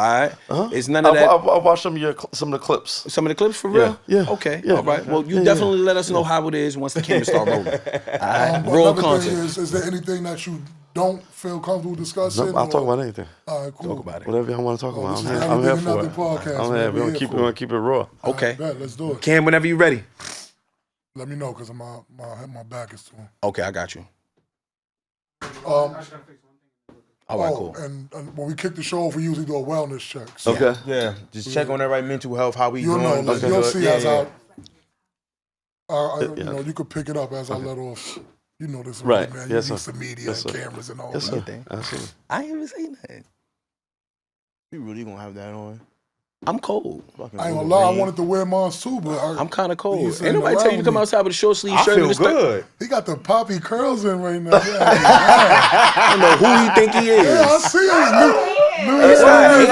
right. It's none of that. I'll watch some of the clips. Some of the clips for real? Yeah. Okay. Yeah. All right. Well, you definitely let us know how it is once the cameras start rolling. All right. Raw Another content. thing is there anything that you don't feel comfortable discussing? No, I'll talk about anything. All right, cool. Talk about it. Whatever y'all want to talk about. this is I'm here Everything for and it. Nothing podcast, I'm man. here. We We want to keep it raw. Okay. Bet, let's do it. Cam, whenever you're ready. Let me know, because my back is to him. Okay, I got you. Um, All right, cool. And when we kick the show off, we usually do a wellness check. So, Okay. Yeah, just check on everybody mental health, how we you'll doing. know, like, you'll see as Yeah. you know, you could pick it up as I let off. You know this, Right. man. Yes, You're used sir. to media Yes, and sir. cameras and all Yes, that. sir. Absolutely. I ain't even say nothing. We really gonna have that on. I'm cold. Fucking I ain't gonna Wolverine. lie, I wanted to wear mine too, but I'm kind of You cold. sitting Ain't nobody tell you to around come me. outside with a short sleeve I shirt feel and a skirt. good. he got the poppy curls in right now. Yeah, I don't know who he think he is. I see his new It's not Year's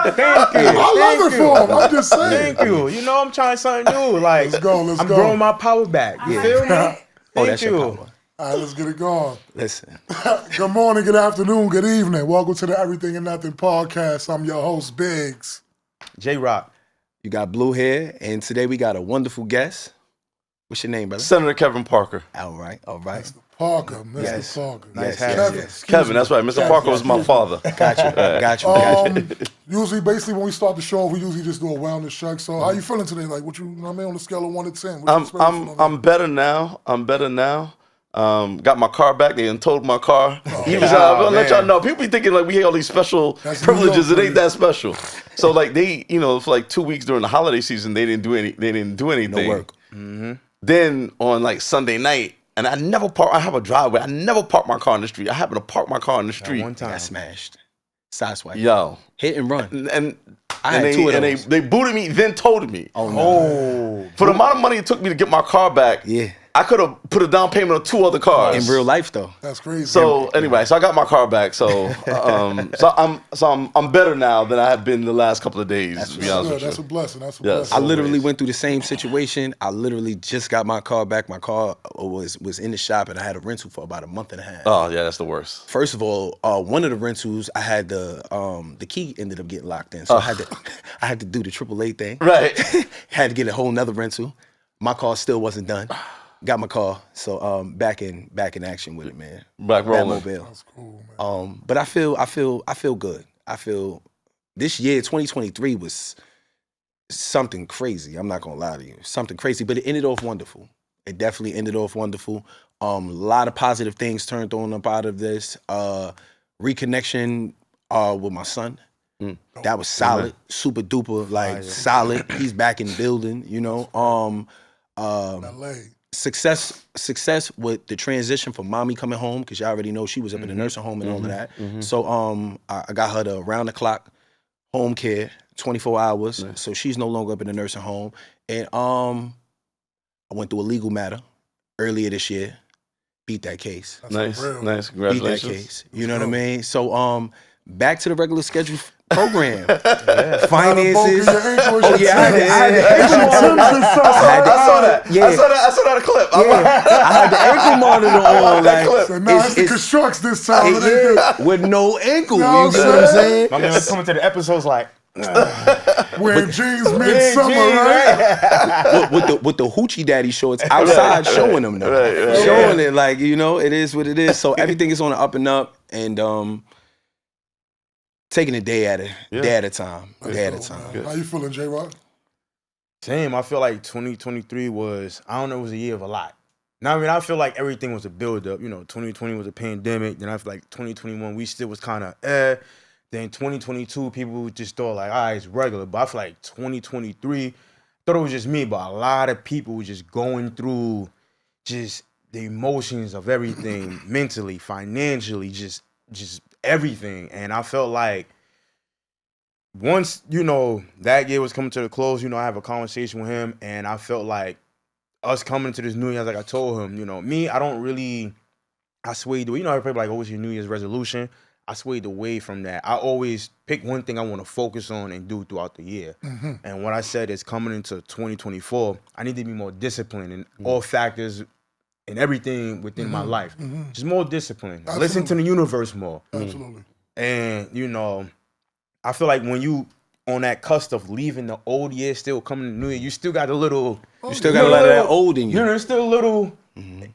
him. Thank you. I love it for him. I'm just saying. Thank you. You know I'm trying something new. Like Let's go. I'm growing my power back. You feel me? Oh, Thank that's your you. power. All right, let's get it going. Listen. Good morning, good afternoon, good evening. Welcome to the Everything and Nothing podcast. I'm your host, Biggs. J-Rock. You got blue hair, and today we got a wonderful guest. What's your name, brother? Senator Kevin Parker. All right, all right. Parker, Mr. Yes. Parker. Yes, hat. yes, Kevin. yes. Kevin, that's right. Mr. Parker was my father. Got you, got you. Usually, basically, when we start the show, we usually just do a wellness check. So, how you feeling today? Like, what you know what I mean, on a scale of 1 to 10? What you expecting from I'm better now. Got my car back. They done towed my car. I'm gonna let y'all know. People be thinking like we had all these special That's privileges. New York It ain't that special. So like they, for like 2 weeks during the holiday season, they didn't do anything. No work. Then on like Sunday night, and I have a driveway. I never park my car in the street. I happen to park my car in the street. One time. Got smashed. Sideswipe. Yo. Hit and run. And I had two of those. they booted me, then told me. Oh, no. Oh. For the amount of money it took me to get my car back, Yeah. I could have put a down payment on 2 other cars. In real life, though. That's crazy. So anyway, so I got my car back. So I'm better now than I have been the last couple of days. To be honest with That's you. a blessing. That's a Yes. blessing. I literally went through the same situation. I literally just got my car back. My car was in the shop, and I had a rental for about a month and a half. Oh yeah, that's the worst. First of all, one of the rentals, I had the key ended up getting locked in, so I had to do the AAA thing. Right. Had to get a whole nother rental. My car still wasn't done. Got my car, so back in action with it, man. Back rolling. Batmobile. That's cool, man. But I feel good. I feel this year, 2023, was something crazy. I'm not gonna lie to you, something crazy. But it ended off wonderful. It definitely ended off wonderful. A lot of positive things turned on up out of this. Reconnection with my son. That was solid, super duper, like solid. He's back in the building, LA. Success with the transition from mommy coming home, because y'all already know she was up in the nursing home and all of that. So I got her to round the clock home care, 24 hours. Nice. So she's no longer up in the nursing home. And I went through a legal matter earlier this year. Beat that case. Nice, real. nice. Beat that Congratulations. case. You know what I mean? So back to the regular schedule program. Finances. Oh yeah, I had the ankle monitor. I saw that. Yeah. I saw that clip. I had the ankle monitor on. that clip. So now it's the constructs this time. It ain't good. with no ankle. No, You get what I'm saying? My man was coming to the episodes like, Wearing jeans midsummer, right? with the hoochie daddy shorts outside, showing them though, Right. showing it like it is what it is. So everything is on the up and up, and taking a day at a time, day at a time. How you feeling, J-Rock? same. I feel like 2023 was, I don't know, it was a year of a lot. Now, I mean, I feel like everything was a build-up. 2020 was a pandemic. Then I feel like 2021, we still was kind of Then 2022, people just thought like, all right, it's regular. But I feel like 2023, thought it was just me, but a lot of people were just going through just the emotions of everything, mentally, financially, just everything. And I felt like once, that year was coming to the close, I have a conversation with him, and I felt like us coming to this New Year's, like I told him, me, I swayed away. Everybody like, oh, what's your New Year's resolution? I swayed away from that. I always pick one thing I want to focus on and do throughout the year. And what I said is coming into 2024, I need to be more disciplined in all factors and everything within my life. Just more discipline. Listen to the universe more. Absolutely. And, I feel like when you on that cusp of leaving the old year, still coming to new year, you still got a little. You still got a lot of that old in you. You know, it's still a little.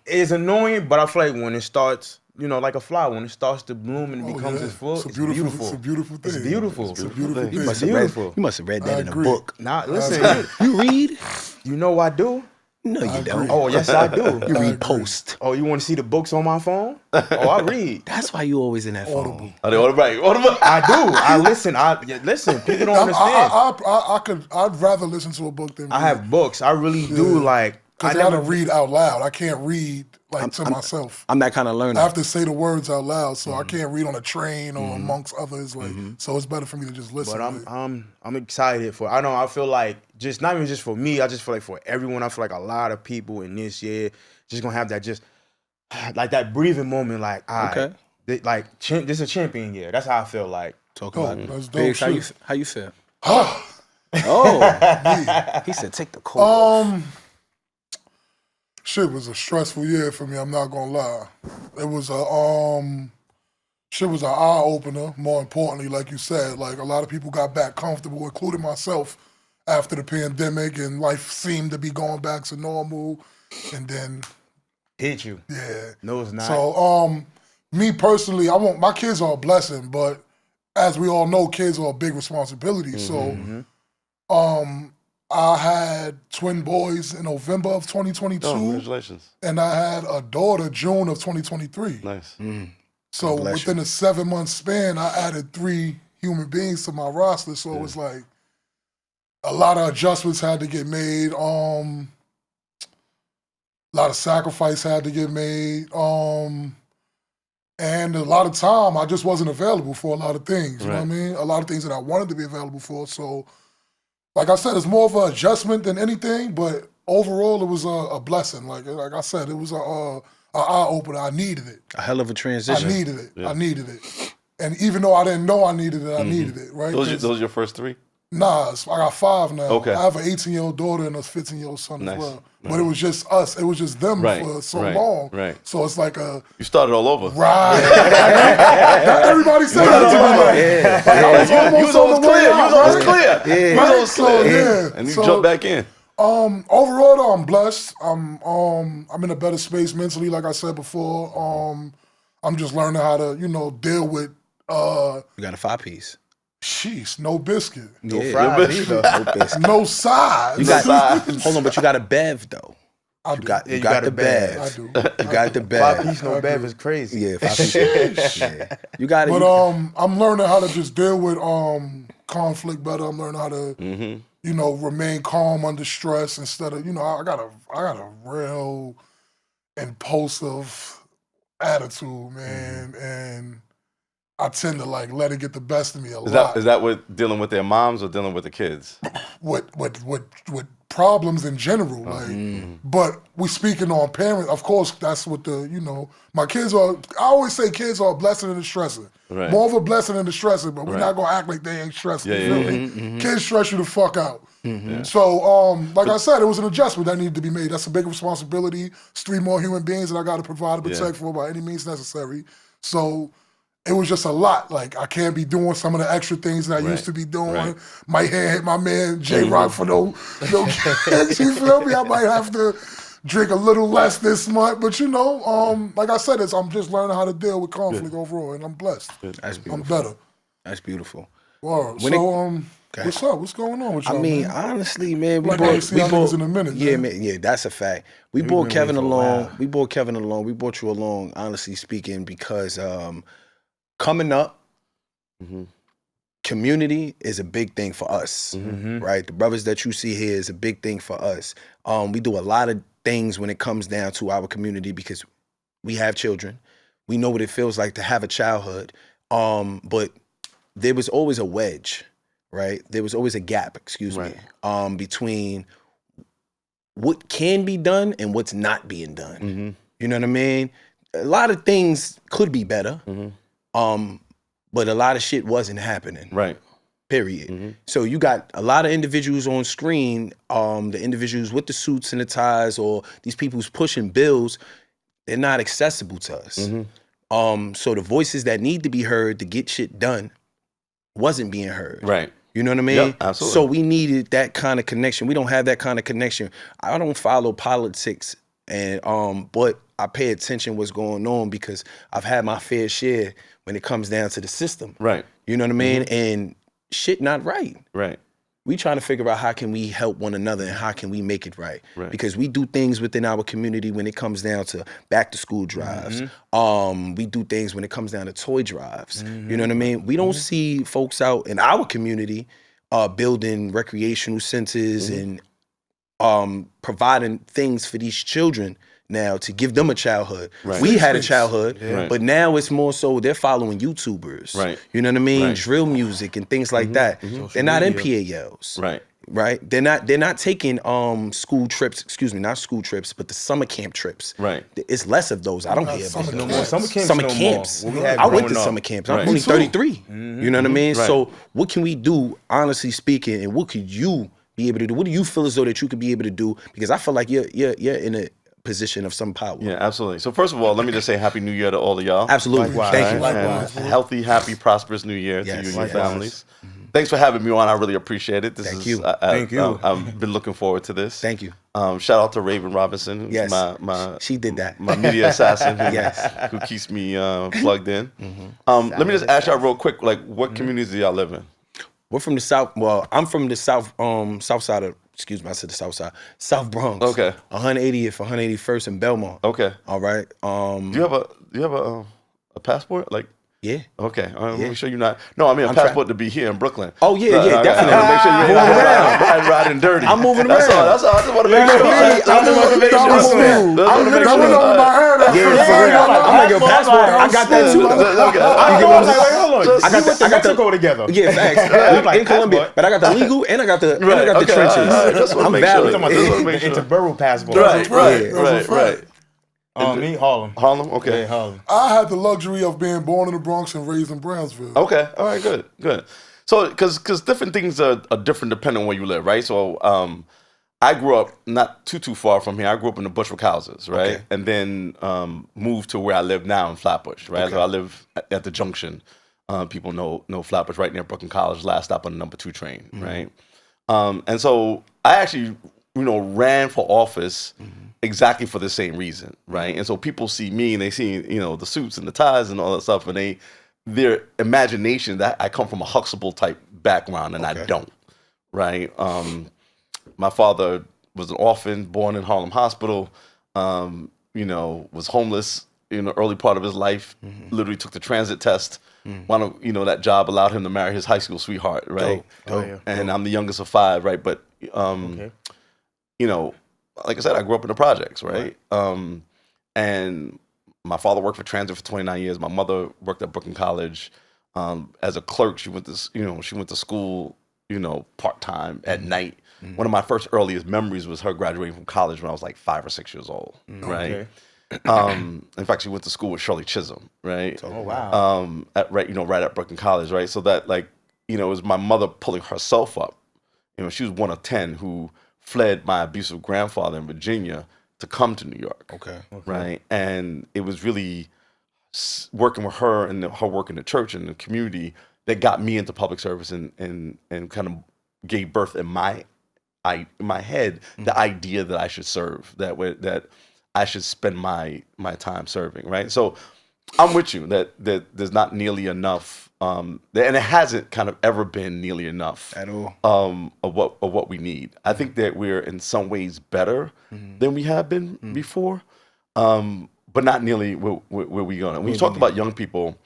It's annoying, but I feel like when it starts, you know, like a flower, when it starts to bloom and it becomes its full, It's a beautiful. It's a beautiful thing. It's beautiful. It's a beautiful thing. You must have read that in a agree. book. Nah, listen, You read? you know I do. No, you don't. Oh, yes, I do. You read Post. Oh, you want to see the books on my phone? Oh, I read. That's why you always in that phone. Are they automatic? I do. I listen. Listen. People don't understand. I'd rather listen to a book than read. I have books. I really do. Like Because I gotta read out loud. I can't read like to myself. I'm that kind of learner. I have to say the words out loud, so I can't read on a train or amongst others. Like, so it's better for me to just listen. But I'm excited for. I feel like just not even just for me. I just feel like for everyone. I feel like a lot of people in this year just gonna have that just like that breathing moment. Like Okay. Like this is a champion year. That's how I feel like. Talk Oh, about it. that's dope Biggs, shit. how you feel? Oh, he said take the coat off. Shit was a stressful year for me. I'm not gonna lie. It was a shit was an eye opener. More importantly, like you said, like a lot of people got back comfortable, including myself, after the pandemic, and life seemed to be going back to normal. And then, Hit you. yeah. No, it's not. So, me personally, my kids are a blessing, but as we all know, kids are a big responsibility. So, I had twin boys in November of 2022. Oh, congratulations. And I had a daughter June of 2023. Nice. So bless within a 7-month span, I added 3 human beings to my roster. So it was like a lot of adjustments had to get made. A lot of sacrifice had to get made. And a lot of time, I just wasn't available for a lot of things. You know what I mean? A lot of things that I wanted to be available for. So, like I said, it's more of an adjustment than anything, but overall, it was a blessing. Like I said, it was a eye opener. I needed it. A hell of a transition. I needed it. I needed it. And even though I didn't know I needed it, I needed it. Right? Those your first 3? Nah, I got 5 now. Okay. I have an 18-year-old daughter and a 15-year-old son Nice. as well. But it was just us. It was just them for so long. Right. So it's like a You started all over. right. Everybody said that to me. You was almost clear. You was almost clear. You was almost So, clear. yeah. And you So, jumped back in. Overall, though, I'm blessed. I'm in a better space mentally, like I said before. I'm just learning how to, deal with You got a 5-piece. sheesh, no biscuit, no Yeah. fries either. No biscuit. no size. You got, hold on, but you got a bev though. I You do. got, Yeah, you got the I bev. do. You got the 5 bev. piece no bev is crazy. Yeah, 5-piece. Yeah. You got it. But I'm learning how to just deal with conflict better. I'm learning how to remain calm under stress instead of I got a real impulsive attitude, man, and I tend to like let it get the best of me a lot. Is that with dealing with their moms or dealing with the kids? with problems in general, like. But we speaking on parents. Of course, that's what my kids are. I always say kids are a blessing and a stressor. Right. More of a blessing than a stressor, but we're Right. not gonna act like they ain't stressing. Yeah, You yeah, feel me? Kids stress you the fuck out. So, like I said, it was an adjustment that needed to be made. That's a big responsibility. It's 3 more human beings that I got to provide and protect for by any means necessary. So. It was just a lot. Like, I can't be doing some of the extra things that I used to be doing. Right. Might hit my man J-Rock for no kids. You feel me? I might have to drink a little less this month. But, like I said, I'm just learning how to deal with conflict overall, and I'm blessed. That's I'm beautiful. better. That's beautiful. Word. When What's up? What's going on with y'all, I mean, man? honestly, man, we Like, I ain't brought seen y'all niggas in a minute, Yeah, man. man, yeah, that's a fact. We We've brought been Kevin waiting for a along. while. We brought Kevin along. We brought you along, honestly speaking, because coming up, community is a big thing for us, right? The brothers that you see here is a big thing for us. We do a lot of things when it comes down to our community because we have children. We know what it feels like to have a childhood. But there was always a wedge, right? There was always a gap, excuse me, between what can be done and what's not being done. You know what I mean? A lot of things could be better, but a lot of shit wasn't happening. Right. Period. So you got a lot of individuals on screen, the individuals with the suits and the ties, or these people who's pushing bills, they're not accessible to us. So the voices that need to be heard to get shit done wasn't being heard. Right. You know what I mean? Yep, absolutely. So we needed that kind of connection. We don't have that kind of connection. I don't follow politics, and but I pay attention what's going on because I've had my fair share when it comes down to the system. Right. You know what I mean? And shit not right. Right. We trying to figure out how can we help one another and how can we make it right. Because we do things within our community when it comes down to back to school drives. We do things when it comes down to toy drives. You know what I mean? We don't see folks out in our community building recreational centers and providing things for these children now to give them a childhood. We had a childhood, but now it's more so they're following YouTubers. You know what I mean? Drill music and things like that. They're not in PALs. Right? They're not taking school trips, not school trips, but the summer camp trips. It's less of those. I don't hear about summer no camps. more. Summer camps. I went to summer camps. I'm only 33. You know what I mean? So what can we do, honestly speaking, and what could you be able to do? What do you feel as though that you could be able to do? Because I feel like you're in a position of some power. Yeah, absolutely. So first of all, let me just say Happy New Year to all of y'all. Absolutely. Thank you. Likewise. And a healthy, happy, prosperous New Year to you and your families. Thanks for having me on. I really appreciate it. Thank you. Thank you. I've been looking forward to this. Thank you. Shout out to Raven Robinson, who's She did that. my media assassin who keeps me plugged in. Let me just ask y'all real quick, like, what communities do y'all live in? We're from the South. Well, I'm from the South side of, I said the South side. South Bronx. Okay. 180th, 181st in Belmont. Okay. All right. Do you have a passport? Like, yeah. okay. Make sure you're not. No, I mean a passport to be here in Brooklyn. Oh yeah, definitely. Make sure you're moving around, riding dirty. I'm moving That's around. all. I just want to make sure. I'm coming over my hair. I'm like, yo, passport. I got that too. I got Mexico together. Yeah, facts. In Colombia, but I got the legal and I got the trenches. I'm valid. Interborough passport. Right. Me, Harlem. Harlem, okay. Yeah, Harlem. I had the luxury of being born in the Bronx and raised in Brownsville. Okay, all right, good. So, because different things are different depending on where you live, right? So, I grew up not too far from here. I grew up in the Bushwick houses, right? And then moved to where I live now in Flatbush, right? So I live at the junction. People know Flatbush, right near Brooklyn College, last stop on the number 2 train, right? And so I actually, ran for office exactly for the same reason, right? And so people see me and they see, the suits and the ties and all that stuff, and their imagination that I come from a Huxtable type background, and I don't, right? My father was an orphan, born in Harlem Hospital, was homeless in the early part of his life, literally took the transit test. That job allowed him to marry his high school sweetheart, right? And I'm the youngest of 5, right? But, like I said, I grew up in the projects, right? And my father worked for transit for 29 years. My mother worked at Brooklyn College as a clerk. She went to school, part-time at night. One of my first earliest memories was her graduating from college when I was like 5 or 6 years old, right? In fact, she went to school with Shirley Chisholm, right? Oh wow! Right at Brooklyn College, right? So that it was my mother pulling herself up. She was one of 10 who fled my abusive grandfather in Virginia to come to New York. Okay. Right, and it was really working with her and her work in the church and the community that got me into public service and kind of gave birth in my head the idea that I should serve, that I should spend my time serving, right? So I'm with you that there's not nearly enough, and it hasn't kind of ever been nearly enough at all of what we need. I think that we're in some ways better than we have been before, but not nearly where we're going. When you talk about young people,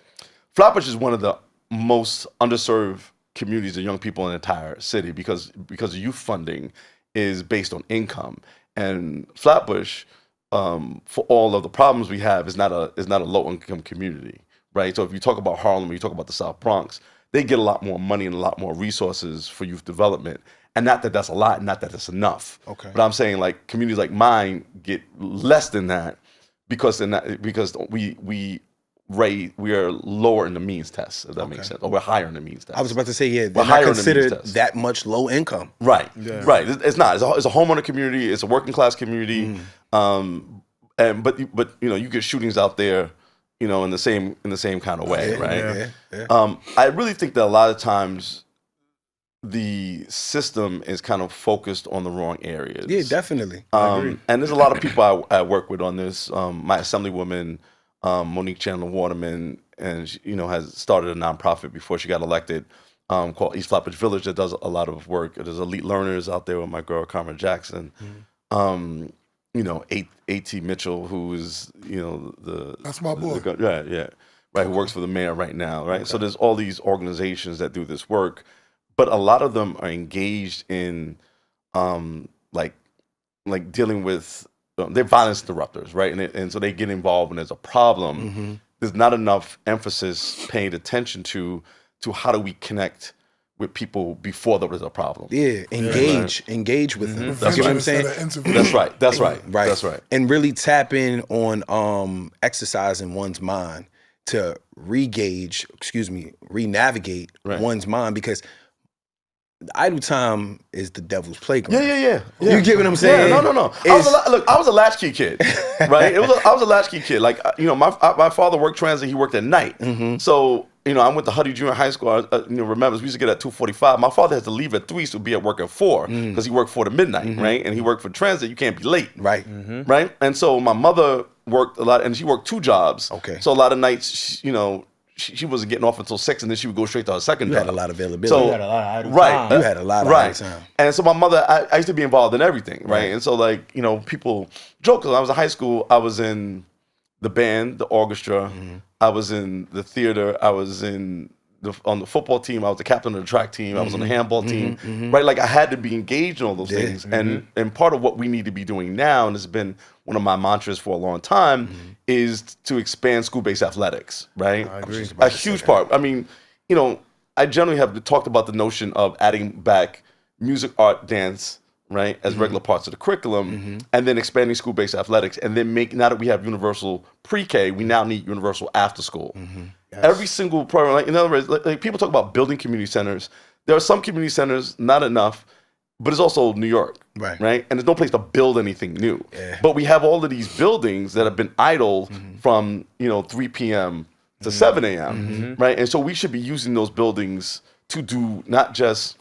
Flatbush is one of the most underserved communities of young people in the entire city because youth funding is based on income, and Flatbush, for all of the problems we have, is not a low income community, right? So if you talk about Harlem, you talk about the South Bronx, they get a lot more money and a lot more resources for youth development, and not that that's a lot, not that that's enough. Okay. But I'm saying communities like mine get less than that because we are lower in the means test, if that makes sense, or we're higher in the means test. I was about to say, they're not considered that much low income. Right, right. It's not. It's a homeowner community. It's a working class community. But you get shootings out there, in the same kind of way, right? Yeah. I really think that a lot of times the system is kind of focused on the wrong areas. Yeah, definitely. And there's a lot of people I work with on this. My assemblywoman, Monique Chandler Waterman, and she, has started a nonprofit before she got elected called East Flatbush Village that does a lot of work. There's Elite Learners out there with my girl Carmen Jackson. A.T. Mitchell, who is that's my boy. Right, who works for the mayor right now, right? Okay. So there's all these organizations that do this work, but a lot of them are engaged in like dealing with they're violence interrupters, right? And so they get involved when there's a problem. There's not enough emphasis paid attention to how do we connect with people before there was a problem. Yeah, engage with them. That's You know right. what I'm saying? That's right. And really tap in on exercising one's mind to re-navigate one's mind, because idle time is the devil's playground. Yeah. You get what I'm saying? Yeah, no. I was a latchkey kid, right? I was a latchkey kid. Like, my father worked transit. He worked at night. So, I went to Huddy Junior High School. Remember, we used to get at 2:45. My father had to leave at 3, so be at work at 4 because he worked 4 to midnight, right? And he worked for transit. You can't be late. Right. Right? And so my mother worked a lot, and she worked 2 jobs. Okay. So a lot of nights, she wasn't getting off until 6, and then she would go straight to her second You job. had a lot of availability. So, You had a lot of idle right. time. You had a lot of idle time. And so my mother, I used to be involved in everything, right? And so people joke, because I was in high school, I was in the band, the orchestra, I was in the theater, I was on the football team, I was the captain of the track team, I was on the handball team, right? Like, I had to be engaged in all those things. And part of what we need to be doing now, and it's been one of my mantras for a long time, is to expand school-based athletics, right? I agree. A huge part. I mean, I generally have talked about the notion of adding back music, art, dance, right, as regular parts of the curriculum, and then expanding school-based athletics, and then now that we have universal pre-K, we now need universal after school. Yes. Every single program, like, in other words, like people talk about building community centers. There are some community centers, not enough, but it's also New York, right? And there's no place to build anything new. Yeah. But we have all of these buildings that have been idle from 3 p.m. to 7 a.m., right? And so we should be using those buildings to do not just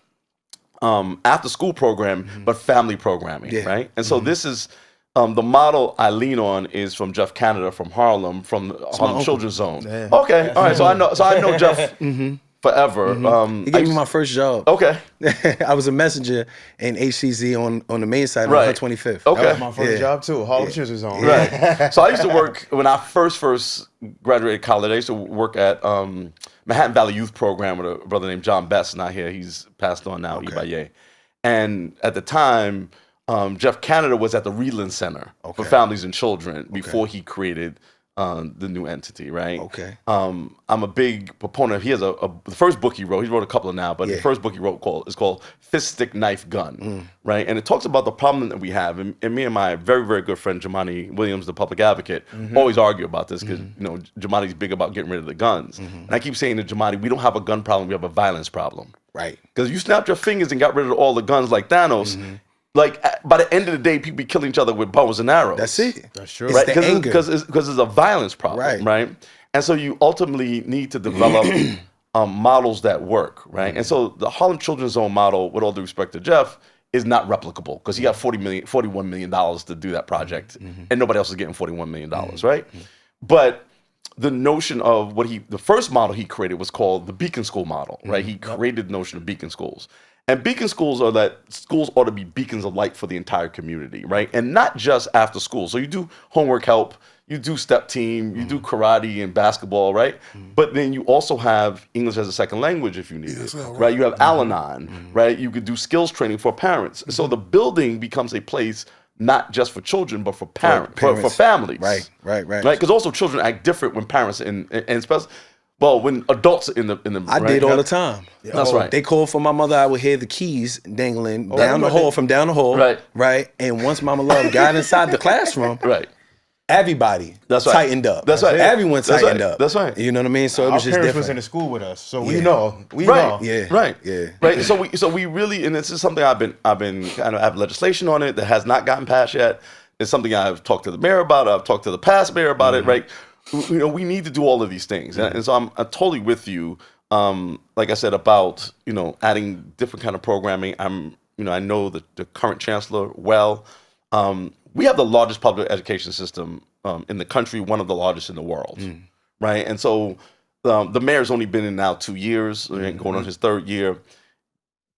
after school program, but family programming, right? And so this is the model I lean on is from Jeff Canada from Harlem, from Harlem Children's Zone. Yeah. Okay, all right. So I know Jeff forever. He gave me my first job. Okay. I was a messenger in HCZ on the main side on 25th. Okay. That was my first job too. Harlem Children's Zone. Right. So I used to work when I first graduated college. I used to work at Manhattan Valley Youth Program with a brother named John Best, not here. He's passed on now, Ibaye. And at the time, Jeff Canada was at the Reedland Center for Families and Children before he created the new entity, right? Okay. I'm a big proponent. He has the first book he wrote a couple of now, but the first book he wrote is called Fist, Stick, Knife, Gun, right? And it talks about the problem that we have. And me and my very, very good friend, Jamani Williams, the public advocate, always argue about this because, Jamani's big about getting rid of the guns. And I keep saying to Jamani, we don't have a gun problem, we have a violence problem. Right. Because you snapped your fingers and got rid of all the guns like Thanos. Like, by the end of the day, people be killing each other with bows and arrows. That's it. That's true. It's the anger. Because it's a violence problem, right? And so you ultimately need to develop models that work, right? And so the Harlem Children's Zone model, with all due respect to Jeff, is not replicable because he got $41 million to do that project, and nobody else is getting $41 million, right? But the notion of the first model he created was called the Beacon School model, right? He created the notion of beacon schools. And beacon schools are that schools ought to be beacons of light for the entire community, right? And not just after school. So you do homework help, you do step team, you do karate and basketball, right? But then you also have English as a second language if you need it, right? You have Al-Anon, right? You could do skills training for parents. So the building becomes a place not just for children, but for parents. For families. Right. Because also children act different when parents and especially. Well, when adults in the I did all the time. That's right. They called for my mother. I would hear the keys dangling down the hall, from down the hall. Right. And once Mama Love got inside the classroom, everybody tightened up. That's right. Everyone tightened up. That's right. You know what I mean? So it was just parents different. was in the school with us, so we know. We know. Yeah. Right. Yeah. Right. So we really, and this is something I've been kind of have legislation on it that has not gotten passed yet. It's something I've talked to the mayor about. I've talked to the past mayor about it. Right. we need to do all of these things, and so I'm totally with you. Like I said about adding different kind of programming. I know the current chancellor well. We have the largest public education system in the country, one of the largest in the world, right? And so the mayor's only been in now 2 years, going on his third year.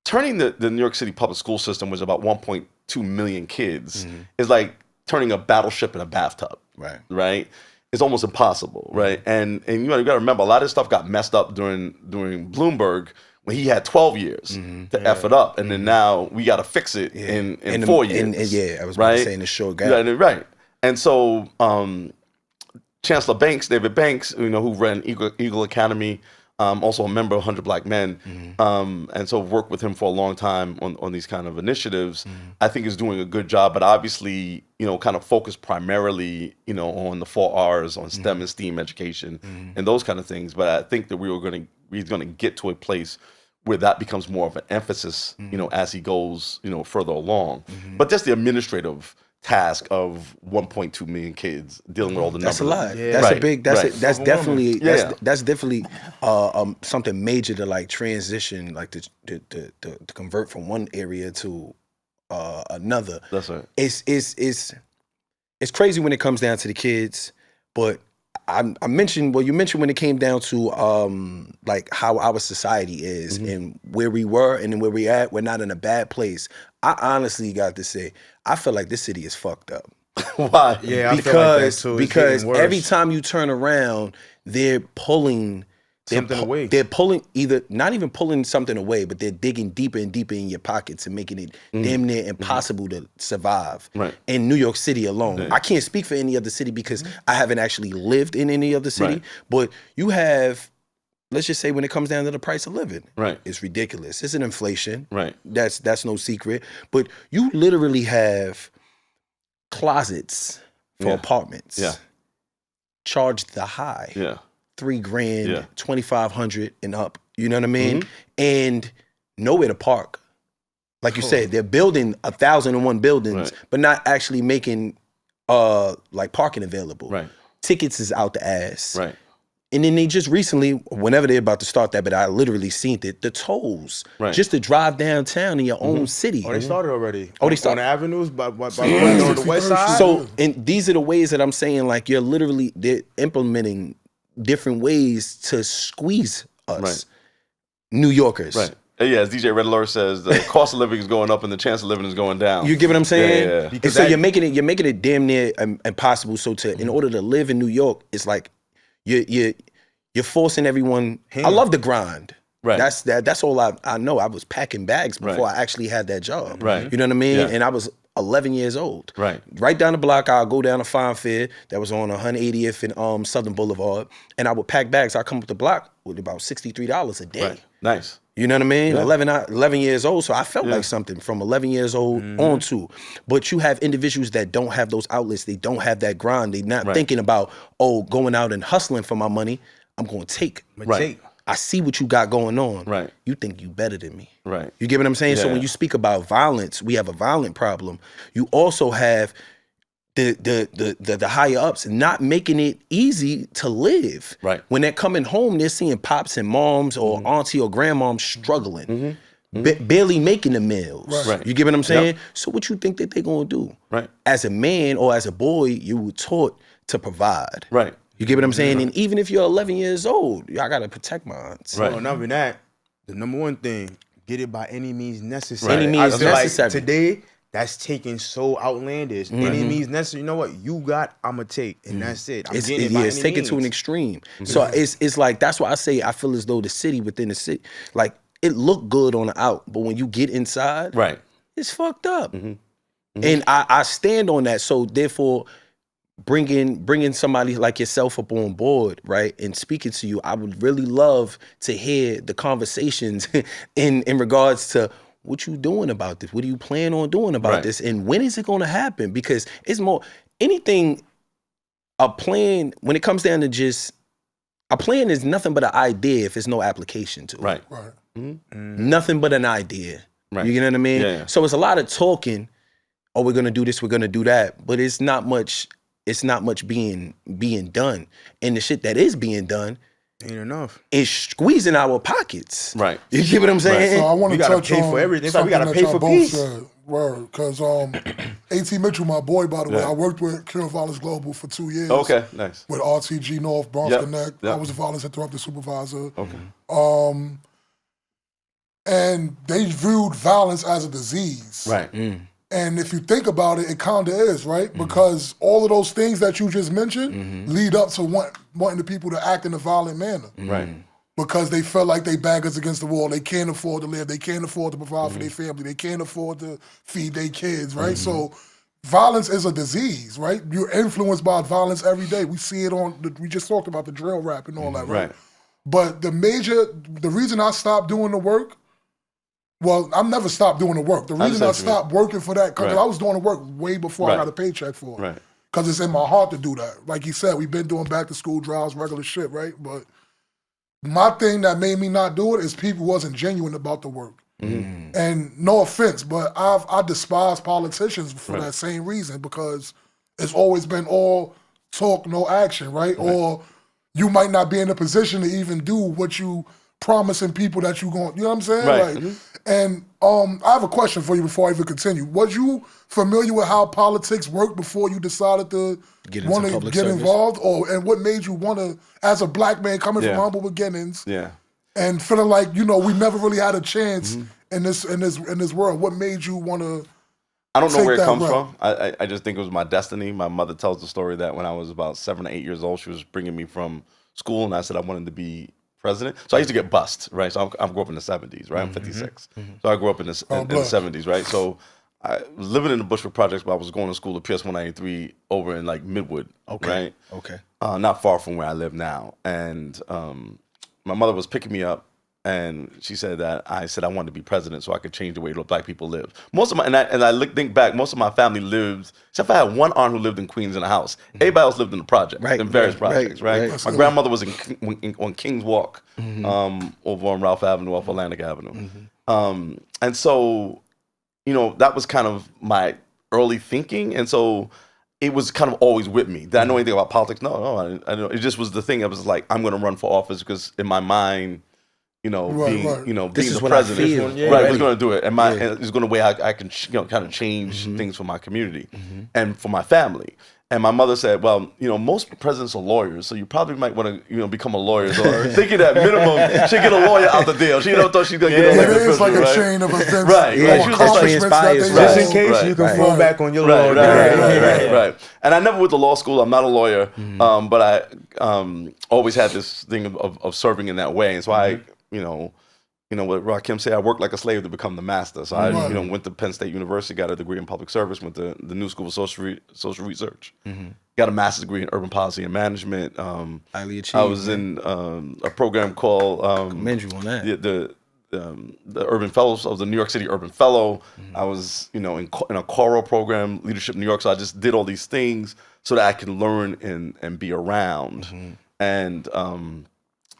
Turning the New York City public school system, was about 1.2 million kids, is like turning a battleship in a bathtub, right? It's almost impossible, right? And you got to remember, a lot of this stuff got messed up during Bloomberg, when he had 12 years to F it up, and then now we got to fix it in 4 years. I was about to say in the short gap. Yeah, right. And so Chancellor Banks, David Banks, who ran Eagle Academy, also a member of 100 Black Men, and so worked with him for a long time on these kind of initiatives. I think is doing a good job, but obviously, kind of focused primarily, on the 4 R's, on STEM and STEAM education and those kind of things. But I think that he's going to get to a place where that becomes more of an emphasis, as he goes, further along. But just the administrative task of 1.2 million kids dealing with all the numbers. That's a lot. Yeah. That's Right, a big. That's right. that's definitely Yeah. that's definitely something major to like transition, like to convert from one area to another. That's right. It's crazy when it comes down to the kids, but I mentioned, you mentioned when it came down to like how our society is and where we were and where we at. We're not in a bad place. I honestly got to say, I feel like this city is fucked up. Why? Yeah, I feel like that because too. It's because getting worse. every time you turn around, they're pulling Something away. They're pulling not even pulling something away, but they're digging deeper and deeper in your pockets and making it damn near impossible to survive Right. in New York City alone. I can't speak for any other city because I haven't actually lived in any other city. Right. But you have, let's just say, when it comes down to the price of living, Right. it's ridiculous. It's an inflation. Right. That's no secret. But you literally have closets for Yeah. apartments. Yeah. Charged the high. Yeah. $3,000, Yeah. $2,500 and up. You know what I mean? And nowhere to park. Like you said, they're building 1,001 buildings, Right. but not actually making like parking available. Right. Tickets is out the ass. Right. And then they just recently, whenever they're about to start that, but I literally seen it, the tolls. Right. Just to drive downtown in your own city. Oh, they started already. Oh, they On started. the avenues, by on the west side. So, and these are the ways that I'm saying, like, they're implementing different ways to squeeze us, Right. New Yorkers. Right. Yeah, as DJ Red Alert says, the cost of living is going up and the chance of living is going down. You get what I'm saying? Yeah. And so you're making it damn near impossible. So in order to live in New York, it's like you're forcing everyone. I love the grind. Right. That's all I know. I was packing bags before Right. I actually had that job. Right. You know what I mean? Yeah. And I was 11 years old. Right. Right down the block, I'll go down to Fine Fair that was on 180th and Southern Boulevard, and I would pack bags. I come up the block with about $63 a day. Right. Nice. You know what I mean? Yeah. 11 years old. So I felt like something from 11 years old on to. But you have individuals that don't have those outlets. They don't have that grind. They're not thinking about, going out and hustling for my money. I'm going to take. Right. I see what you got going on. Right. You think you better than me. Right. You get what I'm saying? So Yeah. when you speak about violence, we have a violent problem. You also have the higher ups not making it easy to live. Right. When they're coming home, they're seeing pops and moms or auntie or grandmom struggling, barely making the meals. Right. You get what I'm saying? So what you think that they're gonna do? Right. As a man or as a boy, you were taught to provide. Right. You get what I'm saying? And even if you're 11 years old, I gotta protect mine. Right. No, not even that. The number one thing, get it by any means necessary. Right. Any means I feel like necessary. today, that's taking so outlandish. Any means necessary. You know what? You got, I'ma take, and that's it. I'm It's getting it by any taken to an means. extreme. So it's like, that's why I say I feel as though the city within the city, like, it looked good on the out, but when you get inside, Right. it's fucked up. And I stand on that. So therefore, bringing somebody like yourself up on board, right, and speaking to you, I would really love to hear the conversations in regards to what you doing about this. What do you plan on doing about Right. this? And when is it going to happen? Because it's more anything. A plan, when it comes down to just a plan, is nothing but an idea if there's no application to it. Right. Right. Nothing but an idea. Right. You know what I mean? Yeah. So it's a lot of talking. Oh, we're gonna do this, we're gonna do that, but it's not much it's not much being done, and the shit that is being done Ain't enough. is squeezing our pockets. Right. You get what I'm saying? So I want We to gotta touch pay on for everything. It's like we something gotta that pay y'all for both peace. said. Word, because A.T. Mitchell, my boy, by the way, Yeah. I worked with Cure Violence Global for 2 years. Okay, nice. With RTG North, Bronx Yep, Connect. yep. I was a violence interrupted supervisor. Okay. And they viewed violence as a disease. Right. And if you think about it, it kind of is, right? Because all of those things that you just mentioned lead up to wanting the people to act in a violent manner. Right. Because they felt like they baggers against the wall. They can't afford to live. They can't afford to provide for their family. They can't afford to feed their kids, right? So violence is a disease, right? You're influenced by violence every day. We see it we just talked about the drill rap and all that, right? Right. But the reason I stopped doing the work, well, I've never stopped doing the work. The reason I understand what you stopped working for that, because Right. I was doing the work way before I Right. got a paycheck for it. Right. Because it's in my heart to do that. Like you said, we've been doing back to school drives, regular shit, right? But my thing that made me not do it is people wasn't genuine about the work. And no offense, but I despise politicians for that same reason, because it's always been all talk, no action, right? Or you might not be in a position to even do what you promising people that you going, you know what I'm saying? Right. Like, and I have a question for you before I even continue. Was you familiar with how politics worked before you decided to Get into want to public get service? involved? And what made you want to, as a black man coming from Yeah. humble beginnings, Yeah. and feeling like, you know, we never really had a chance in this world? What made you want to? I don't know Take where it that comes route. from. I just think it was my destiny. My mother tells the story that when I was about 7 or 8 years old, she was bringing me from school, and I said I wanted to be president. So I used to get bussed, right? So I grew up in the 70s, right? I'm 56. So I grew up in the 70s, right? So I was living in the Bushwick Projects, but I was going to school at PS 193 over in like Midwood, right? Okay. Not far from where I live now. And my mother was picking me up, and she said that I said I wanted to be president so I could change the way black people live. Most of my think back, most of my family lived, except for I had one aunt who lived in Queens in a house. Everybody else lived in the project, Right, in various right, projects, right, right? My grandmother was on Kings Walk, over on Ralph Avenue, off Atlantic Avenue. And so, you know, that was kind of my early thinking, and so it was kind of always with me. Did I know anything about politics? No, I don't. It just was the thing. I was like, I'm going to run for office because in my mind, you know, Right, right. being This is the what I president, feel right, already. was going to do it, and it's going to way I can, kind of change things for my community and for my family. And my mother said, well, you know, most presidents are lawyers, so you probably might want to, you know, become a lawyer. So thinking that minimum, she'd get a lawyer out the deal. She thought she's going to get Yeah, elected it is like a right? chain of events, Right, or right. She was like, accomplishments that they transpires, Just do. in case Right, you can right. fall back on your Right, law. right. And I never went to law school. I'm not a lawyer, but I always had this thing of serving in that way. And so I, you know what Rakim said, I worked like a slave to become the master. So I, Right. went to Penn State University, got a degree in public service, went to the New School of Social Research, got a master's degree in urban policy and management. Highly achieved. I was in a program called Commend you on that. the Urban Fellows. I was a New York City Urban Fellow. I was, in a choral program, Leadership New York. So I just did all these things so that I can learn and be around. And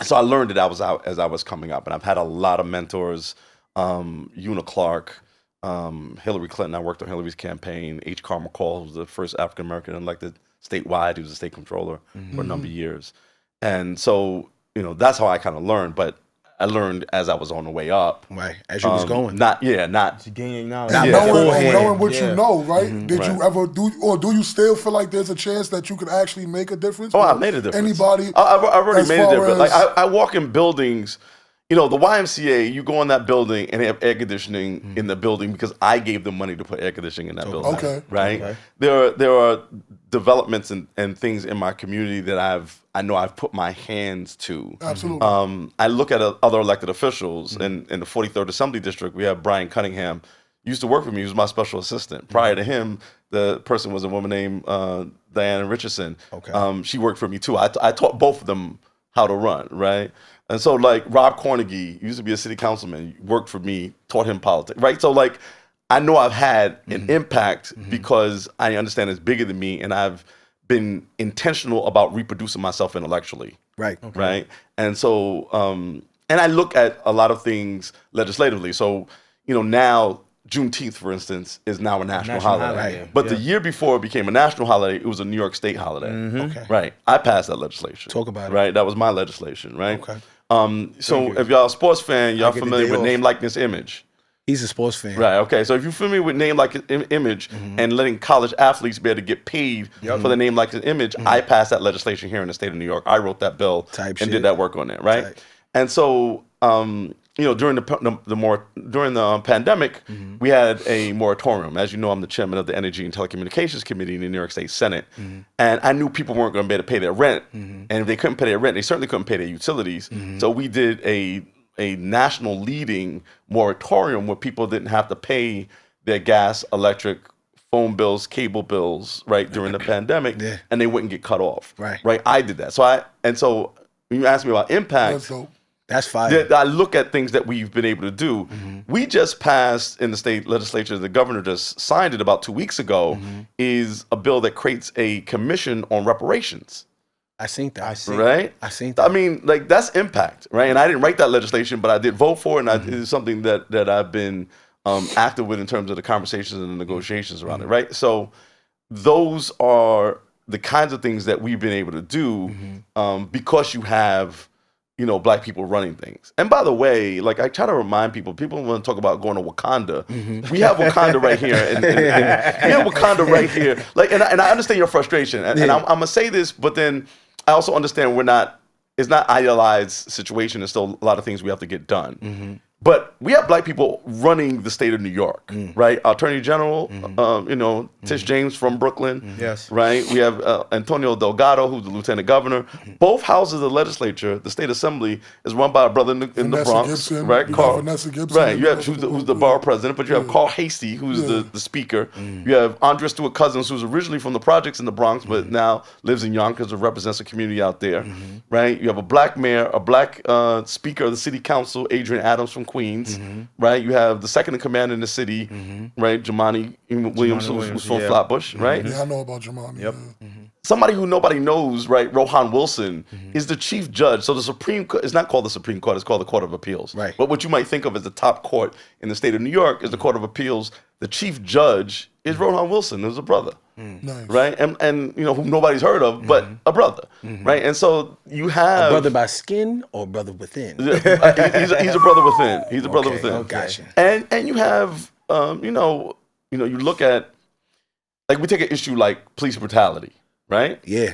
so I learned that I was out as I was coming up. And I've had a lot of mentors, Una Clark, Hillary Clinton. I worked on Hillary's campaign. H. Carl McCall, who was the first African-American elected statewide. He was a state controller for a number of years. And so, that's how I kind of learned. But I learned as I was on the way up. Right, as you was going. Not To gain knowledge. And knowing what you know, right? Did Right. you ever do you still feel like there's a chance that you could actually make a difference? Oh, Or I've made a difference. Anybody? I've already as made a far difference. Like as- I walk in buildings, the YMCA, you go in that building and they have air conditioning in the building because I gave them money to put air conditioning in that building. Okay. Right? Okay. There are developments and things in my community that I know I've put my hands to. Absolutely. I look at other elected officials in the 43rd Assembly District. We have Brian Cunningham. Used to work for me. He was my special assistant. Prior to him, the person was a woman named Diana Richardson. Okay. She worked for me too. I taught both of them how to run, right? And so like Rob Cornegie used to be a city councilman, worked for me, taught him politics, right? So like I know I've had an impact because I understand it's bigger than me and I've been intentional about reproducing myself intellectually. Right. Right. And so, and I look at a lot of things legislatively. So, now Juneteenth, for instance, is now a national National holiday. holiday, Right. But yeah. the year before it became a national holiday, it was a New York State holiday. Okay. Right. I passed that legislation. Talk about it. Right. That was my legislation. Right. Okay. So if y'all a sports fan, y'all get the familiar day with off. name, likeness, image. He's a sports fan. Right. Okay. So if you're familiar with name, likeness, image, and letting college athletes be able to get paid for the name, likeness, image, I passed that legislation here in the state of New York. I wrote that bill Type and shit. did that work on it. Right. Type. And so, during the pandemic, we had a moratorium. As you know, I'm the chairman of the Energy and Telecommunications Committee in the New York State Senate, and I knew people weren't going to be able to pay their rent, and if they couldn't pay their rent, they certainly couldn't pay their utilities. So we did a national leading moratorium where people didn't have to pay their gas, electric, phone bills, cable bills, right, during the pandemic, Yeah. and they wouldn't get cut off. Right. Right. I did that. So when you ask me about impact, That's dope. That's fire. I look at things that we've been able to do. We just passed in the state legislature, the governor just signed it about 2 weeks ago, is a bill that creates a commission on reparations. I seen that. Right? I seen that. I mean, like, that's impact, right? And I didn't write that legislation, but I did vote for it, and it is something that I've been active with in terms of the conversations and the negotiations around it, right? So those are the kinds of things that we've been able to do because you have, Black people running things. And by the way, like, I try to remind people want to talk about going to Wakanda. We have Wakanda right here. And we have Wakanda right here. Like, and I understand your frustration. And I'm going to say this, but then I also understand it's not idealized situation. There's still a lot of things we have to get done. But we have Black people running the state of New York, right? Our Attorney General, Tish James from Brooklyn, Yes. right? We have Antonio Delgado, who's the Lieutenant Governor. Both houses of the legislature, the state assembly, is run by a brother in the Vanessa Bronx, Gibson. right? You got Vanessa Gibson right? in You have there. who's the borough president, but you have Carl Hasty, who's the speaker. You have Andrea Stewart Cousins, who's originally from the projects in the Bronx, but now lives in Yonkers and represents a community out there, right? You have a Black mayor, a Black speaker of the city council, Adrian Adams from Queens, right? You have the second in command in the city, right? Jamani Williams, who's from Flatbush, right? Yeah, I know about Jamani. Yep. Yeah. Somebody who nobody knows, right? Rohan Wilson is the chief judge. So the Supreme Court, it's not called the Supreme Court, it's called the Court of Appeals. Right. But what you might think of as the top court in the state of New York is the Court of Appeals. The chief judge is Rohan Wilson, who's a brother. Nice. Right? And who nobody's heard of, but a brother. Right? And so you have brother by skin or brother within? he's a brother within. He's a brother within. Oh, gotcha. And you have you look at, like, we take an issue like police brutality, right? Yeah.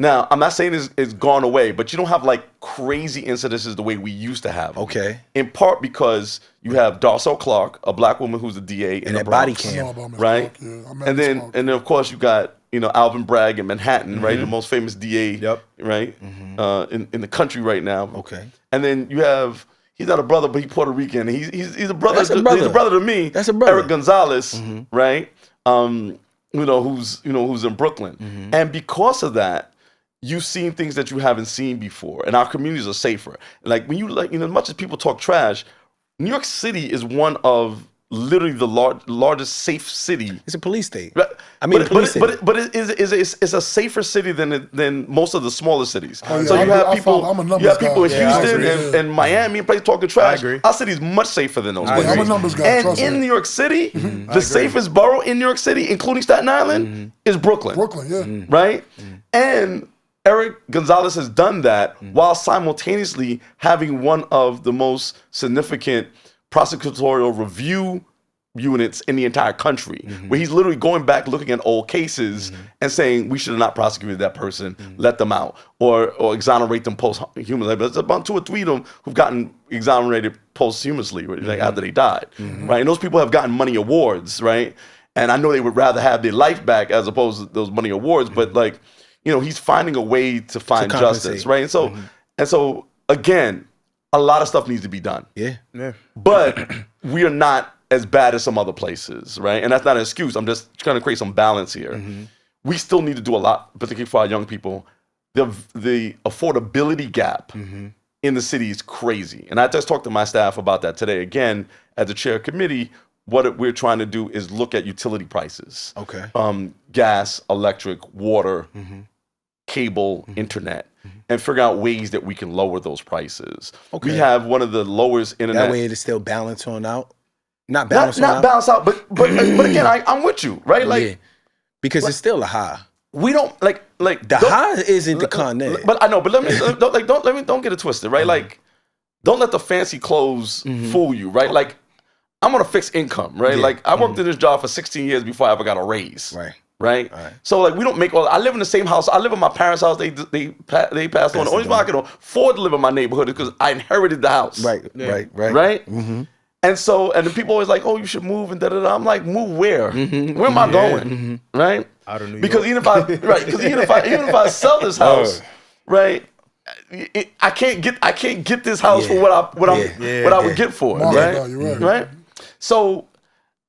Now, I'm not saying it's gone away, but you don't have like crazy incidences the way we used to have them. Okay. In part because you have Darcel Clark, a Black woman who's a DA in And the that body Bronx, I cam. know about Ms. right? Clark, yeah. I met And Ms. then Clark. of course you got Alvin Bragg in Manhattan, right? The most famous DA, Yep. right? In the country right now. Okay. And then you have, he's not a brother, but he's Puerto Rican. He's a brother. That's a He's brother. a brother to me. That's a brother. Eric Gonzalez, right? Who's in Brooklyn, and because of that, you've seen things that you haven't seen before, and our communities are safer. Like when as much as people talk trash, New York City is one of literally the largest safe city. It's a police state. Right. I mean, police city. but it's a safer city than most of the smaller cities. Oh, yeah, So you have I people, follow- I'm a numbers you have people in guy. Yeah, I Houston agree, and, yeah. and Miami and places talking trash. agree. Our city is much safer than those I places. I'm a numbers guy. And Trust in me. New York City, the safest borough in New York City, including Staten Island, is Brooklyn. Brooklyn, yeah. Right? And Eric Gonzalez has done that while simultaneously having one of the most significant prosecutorial review units in the entire country, where he's literally going back looking at old cases and saying we should have not prosecuted that person, let them out, or exonerate them posthumously. But there's about 2 or 3 of them who've gotten exonerated posthumously, right? Like after they died, right? And those people have gotten money awards, right? And I know they would rather have their life back as opposed to those money awards, but like, he's finding a way to find justice, compensate. right? And so again, a lot of stuff needs to be done. Yeah. Yeah. But we are not as bad as some other places, right? And that's not an excuse. I'm just trying to create some balance here. We still need to do a lot, particularly for our young people. The affordability gap in the city is crazy. And I just talked to my staff about that today. Again, as the chair of committee, what we're trying to do is look at utility prices. Okay. Gas, electric, water, cable, internet, and figure out ways that we can lower those prices. Okay. We have one of the lowest internet. That way it'll still balance on out. Not balance not balance out, but again, I'm with you, right? Like yeah. Because it's still a high. we don't like The high isn't the con net. But I know, but let me don't get it twisted, right? Like, don't let the fancy clothes fool you, right? Like, I'm on a fixed income, right? Yeah. Like, I worked in this job for 16 years before I ever got a raise, Right. Right? Right. So like, we don't make all. I live in the same house. I live in my parents' house. They passed on. The only reason why I can afford to live in my neighborhood is because I inherited the house, Right. right? And so, and the people always like, oh, you should move and da-da-da. I'm like, move where? Where am I going? Right? Out of New Because York. even if I sell this house, right? I can't get this house for what I would get for it, Market right? value, Right? So,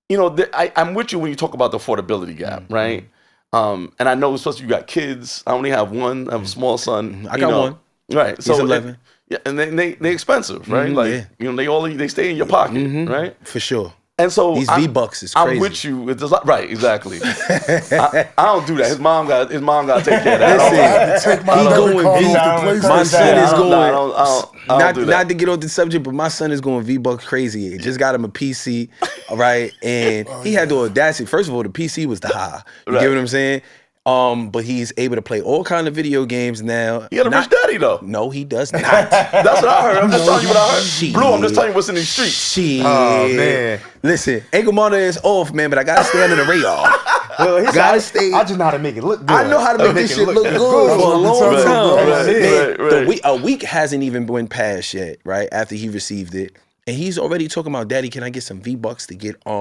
you know, I'm with you when you talk about the affordability gap, right? And I know, especially you got kids. I only have one. I have a small son. I got one. Right. So He's 11. Yeah, and they expensive, right? Like yeah. you know, they stay in your pocket, right? For sure. And so These V-Bucks is I'm crazy. with you. It's just right, exactly. I don't do that. His mom got to take care of that. I had to take my He debit going card V- off the PlayStation. My son is going. I don't do that. Not to get off the subject, but my son is going V-Bucks crazy. Just got him a PC, all right, and he had the audacity. First of all, the PC was the high. You Right. get what I'm saying? But he's able to play all kind of video games now. He got a rich daddy though. No, he does not. That's what I heard. I'm just telling you what I heard. Shit. Blue, I'm just telling you what's in these streets. Shit. Oh, man. Listen, ankle monitor is off, man, but I gotta stay under the radar. Well, he said, Gotta stay. I just know how to make it look good. I know how to make this shit look good for a long Right, time. right, Man, right. a week hasn't even been passed yet, right? After he received it. And he's already talking about, Daddy, can I get some V-Bucks to get, I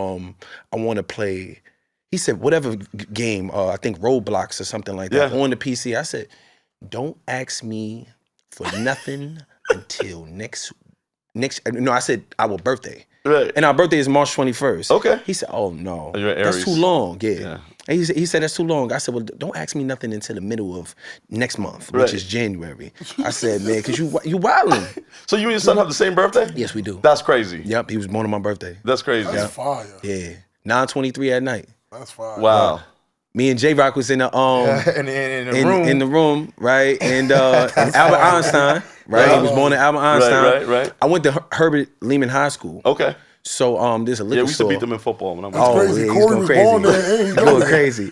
want to play. He said, whatever game, I think Roblox or something like that, Yeah. on the PC. I said, don't ask me for nothing until next, no, I said our birthday. Right. And our birthday is March 21st. Okay. He said, oh, no, You're an that's Aries. too long. Yeah. Yeah. And he said, that's too long. I said, well, don't ask me nothing until the middle of next month, Right. which is January. I said, man, because you wildin'. So you and your son have the same birthday? Yes, we do. That's crazy. Yep, he was born on my birthday. That's crazy. That's fire. Yeah, 9:23 at night. That's fire. Wow. Me and J Rock was in the in the room. in the room, right? And Albert Einstein, right? He was born in Albert Einstein. right. I went to Herbert Lehman High School. Okay. So there's a liquor Yeah, we used to store. beat them in football when I was That's crazy. he's Corey going was crazy. born there and he He's go going there. crazy.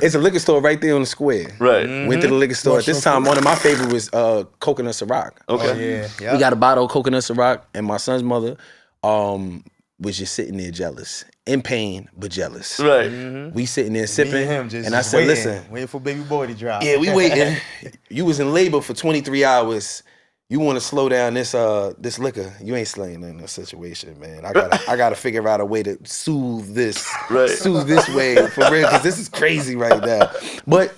It's a liquor store right there on the square. Right. Went to the liquor store. At this time, one of my favorite was Coconut Ciroc. Okay. Yeah. We got a bottle of Coconut Ciroc, and my son's mother was just sitting there jealous, in pain, but jealous. Right. We sitting there Me sipping, and him just and I said, waiting, listen, waiting for baby boy to drop. yeah, we waiting. You was in labor for 23 hours. You want to slow down this liquor? You ain't slaying in this situation, man. I gotta figure out a way to soothe this way for real, because this is crazy right now. But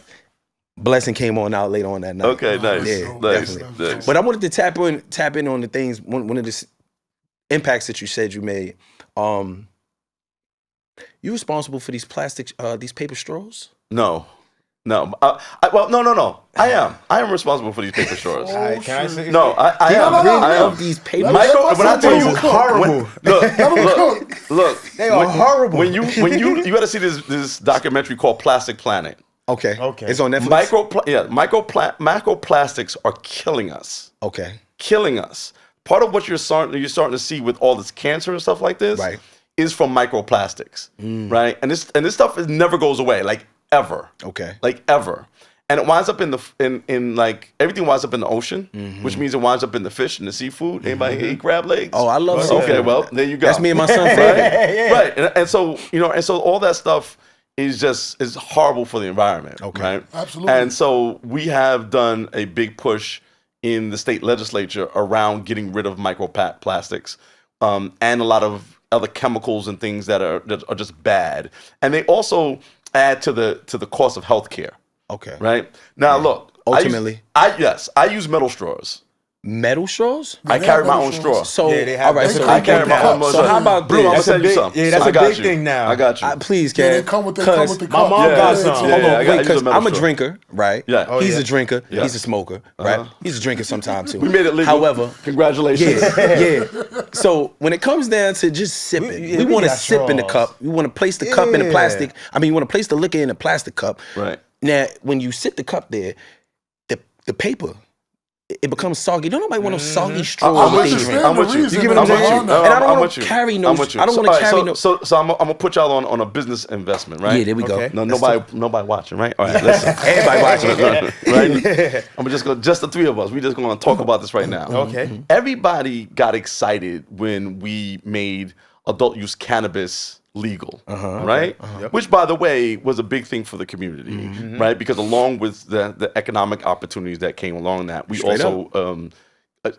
blessing came on out later on that night. Okay, nice. Yeah, nice. definitely. Nice. But I wanted to tap in on the things. One of the impacts that you said you made. You responsible for these these paper straws? No. No. Well, no. I am responsible for these paper straws. All right, can I say No, I am. no, I am. Of these paper Micro, when I tell Those you, are horrible. look, They are horrible. When you got to see this documentary called Plastic Planet. Okay. Okay. It's on Netflix. Macroplastics are killing us. Okay. Killing us. Part of what you're starting to see with all this cancer and stuff like this, Right. is from microplastics, right? And this stuff never goes away, like ever. Okay. Like ever. And it winds up in like everything winds up in the ocean, which means it winds up in the fish and the seafood. Anybody eat crab legs? Oh, I love Okay, seafood. well, there you go. That's me and my son favorite. Right. And so, all that stuff is horrible for the environment. Okay. Right? Absolutely. And so we have done a big push in the state legislature around getting rid of microplastics, and a lot of other chemicals and things that are just bad. And they also add to the cost of healthcare. Okay. Right? Now look. Ultimately. I use metal straws. Metal straws? I they carry have my metal own straws. straw. So Yeah, they have all right. those. So, I carry my own so how about Blue, I'm gonna this? send you big- some. yeah, that's I a got big you. thing now. I got you. Please, Yeah, Kev. they come with the Cause cup. my mom Yeah, got yeah, some. yeah. Hold I on, got- I wait, use because a metal I'm a straw. drinker, right? Yeah. Oh, He's yeah. a drinker. Yeah. He's a smoker, right? He's a drinker sometimes too. We made it legal. However, Congratulations. yeah. So when it comes down to just sipping, we want to got sip in the straws. cup. We want to place the cup in the Yeah. plastic. I mean, you want to place the liquor in a plastic cup. Right. Now, when you sit the cup there, the paper it becomes soggy. Don't nobody want no soggy straw. I'm with with they you. drink. I'm with you. You get what I'm saying? And I don't I'm wanna with you. carry no- I'm with you. I don't wanna all right, carry so, no- So I'm gonna put y'all on a business investment, right? Yeah, there we Okay. go. No, nobody watching, right? All right, listen. Everybody watching. Right? I'm just the three of us. We just gonna talk about this right now. Okay. Everybody got excited when we made adult use cannabis legal, right? Yep. Which, by the way, was a big thing for the community, right? Because along with the economic opportunities that came along that, we Straight also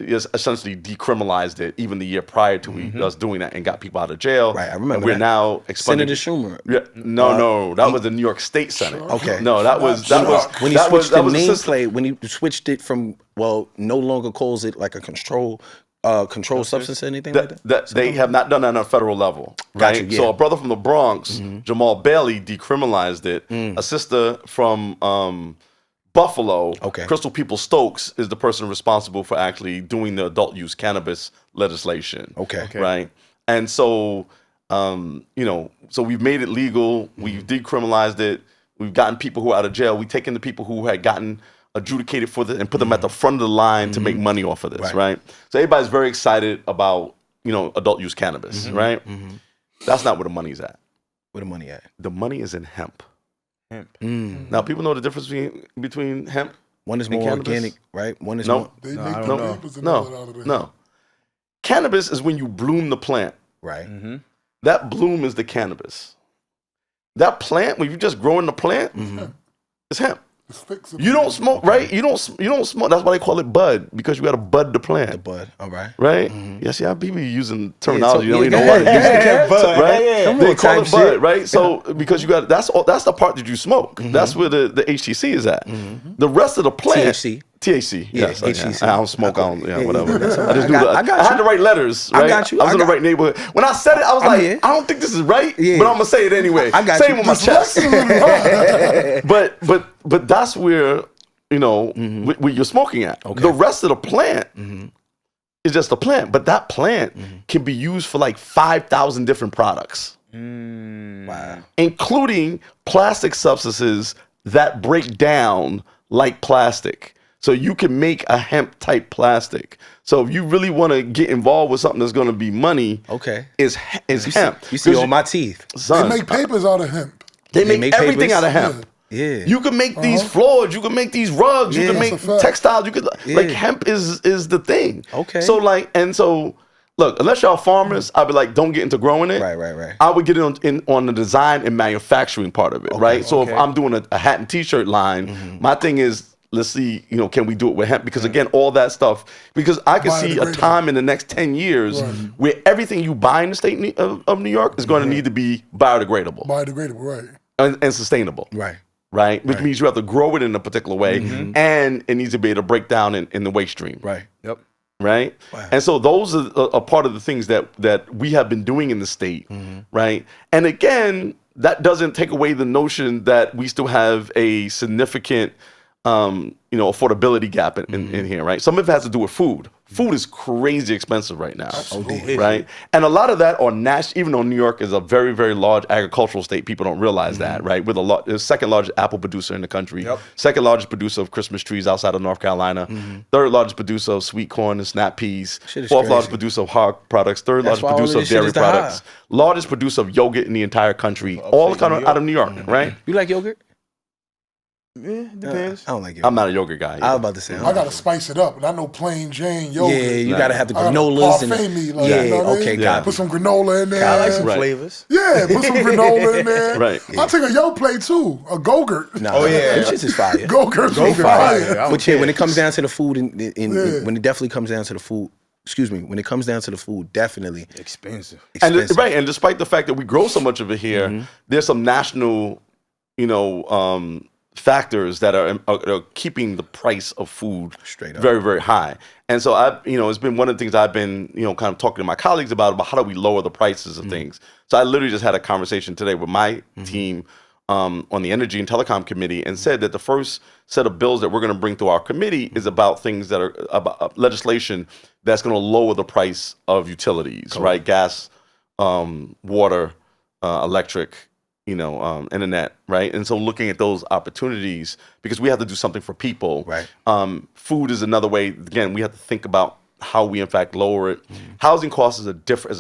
essentially decriminalized it even the year prior to us doing that and got people out of jail. Right, I remember And we're that. now expunging. Senator Schumer. Yeah, no, that was the New York State Senate. Okay. No, that was When he that switched that the was assistant- nameplate, when he switched it from, well, no longer calls it like a controlled substance or anything like that? that they have not done that on a federal level, right? Gotcha, yeah. So a brother from the Bronx, Jamal Bailey, decriminalized it. A sister from Buffalo, Okay. Crystal People Stokes, is the person responsible for actually doing the adult use cannabis legislation. Okay. Right. And so, so we've made it legal. We've decriminalized it. We've gotten people who are out of jail. We've taken the people who had gotten adjudicated for this and put them at the front of the line to make money off of this, right? So everybody's very excited about, adult use cannabis, right? That's not where the money's at. Where the money at? The money is in hemp. Hemp. Now, people know the difference between hemp. One is And more cannabis? organic, right? One is No. more, They No, make I the don't know. papers and all that out of the No. Cannabis is when you bloom the plant. right? That bloom is the cannabis. That plant, when you just growing the plant, it's hemp. It's fixing You don't smoke, right? You don't smoke. That's why they call it bud, because you got to bud the plant. The bud, all right. Right? Yes, yeah, people using terminology. so- You yeah, don't go even know what ahead. it is. Yeah, bud. Right? Yeah, Come They on, call type it bud, shit. right? So because you got that's the part that you smoke. That's where the HTC is at. The rest of the plant, THC. Yeah, yes, HTC. I don't smoke. I don't. Yeah, Yeah, whatever. that's all I just right. knew I got I had you. the right letters. I Right? got you. I was I in the got- right neighborhood. When I said it, I was I'm like, here. I don't think this is right, Yeah. but I'm gonna say it anyway. I got say you. it with my chest. But that's where where you're smoking at. Okay. The rest of the plant is just a plant, but that plant can be used for like 5,000 different products, Wow. including plastic substances that break down like plastic. So you can make a hemp type plastic. So if you really want to get involved with something that's going to be money, Okay. is hemp. You see 'Cause all my teeth. They son, make papers out of hemp. they they make make everything papers? out of hemp. Yeah. You can make these floors, you can make these rugs, you Yeah. can make That's a fact. textiles, you could like Yeah. hemp is the thing. Okay. So look, unless y'all farmers, I'd be like, don't get into growing it. Right. I would get on the design and manufacturing part of it, right? So if I'm doing a hat and t-shirt line, my thing is, let's see, can we do it with hemp? Because again, all that stuff, because I can see a Biodegradable. time in the next 10 years where everything you buy in the state of New York is going to need to be biodegradable Biodegradable, right? and sustainable. Right. Which means you have to grow it in a particular way, and it needs to be able to break down in the waste stream. Right. Yep. Right. Wow. And so those are a part of the things that we have been doing in the state. Right. And again, that doesn't take away the notion that we still have a significant affordability gap in here, right? Some of it has to do with food. Food is crazy expensive right now, right? And a lot of that even though New York is a very, very large agricultural state, people don't realize that, right? We're the second largest apple producer in the country, second largest producer of Christmas trees outside of North Carolina, third largest producer of sweet corn and snap peas, Shit is fourth crazy. largest producer of hog products, third That's largest why all of producer of this shit dairy is the products, high. largest producer of yogurt in the entire country, all kind of out of New York, right? You like yogurt? Yeah, depends. I don't like yogurt. I'm not a yogurt guy. I was about to say. I gotta spice it up, and I know plain Jane yogurt. Yeah, you gotta have the I gotta granolas and parfait me, like, yeah. you know what I Okay, mean? got Put it. some granola in there. I like some Right. flavors. Yeah, put some granola in there. Right. I'll take a yo plate too, a Go-Gurt. Nah, Oh, yeah. them shits is fire. Go-Gurt's Go fire. fire. I But yeah, when it comes down to the food, and Yeah. when it definitely comes down to the food, when it comes down to the food, definitely Expensive. expensive. And despite the fact that we grow so much of it here, there's some national, factors that are keeping the price of food Straight up. very, very high. And so it's been one of the things I've been, kind of talking to my colleagues about how do we lower the prices of things. So I literally just had a conversation today with my team on the Energy and Telecom Committee and said that the first set of bills that we're going to bring through our committee is about things that are about legislation that's going to lower the price of utilities, right? Gas, water, electric, internet, right? And so looking at those opportunities, because we have to do something for people. Right. Food is another way. Again, we have to think about how we in fact lower it. Housing costs is a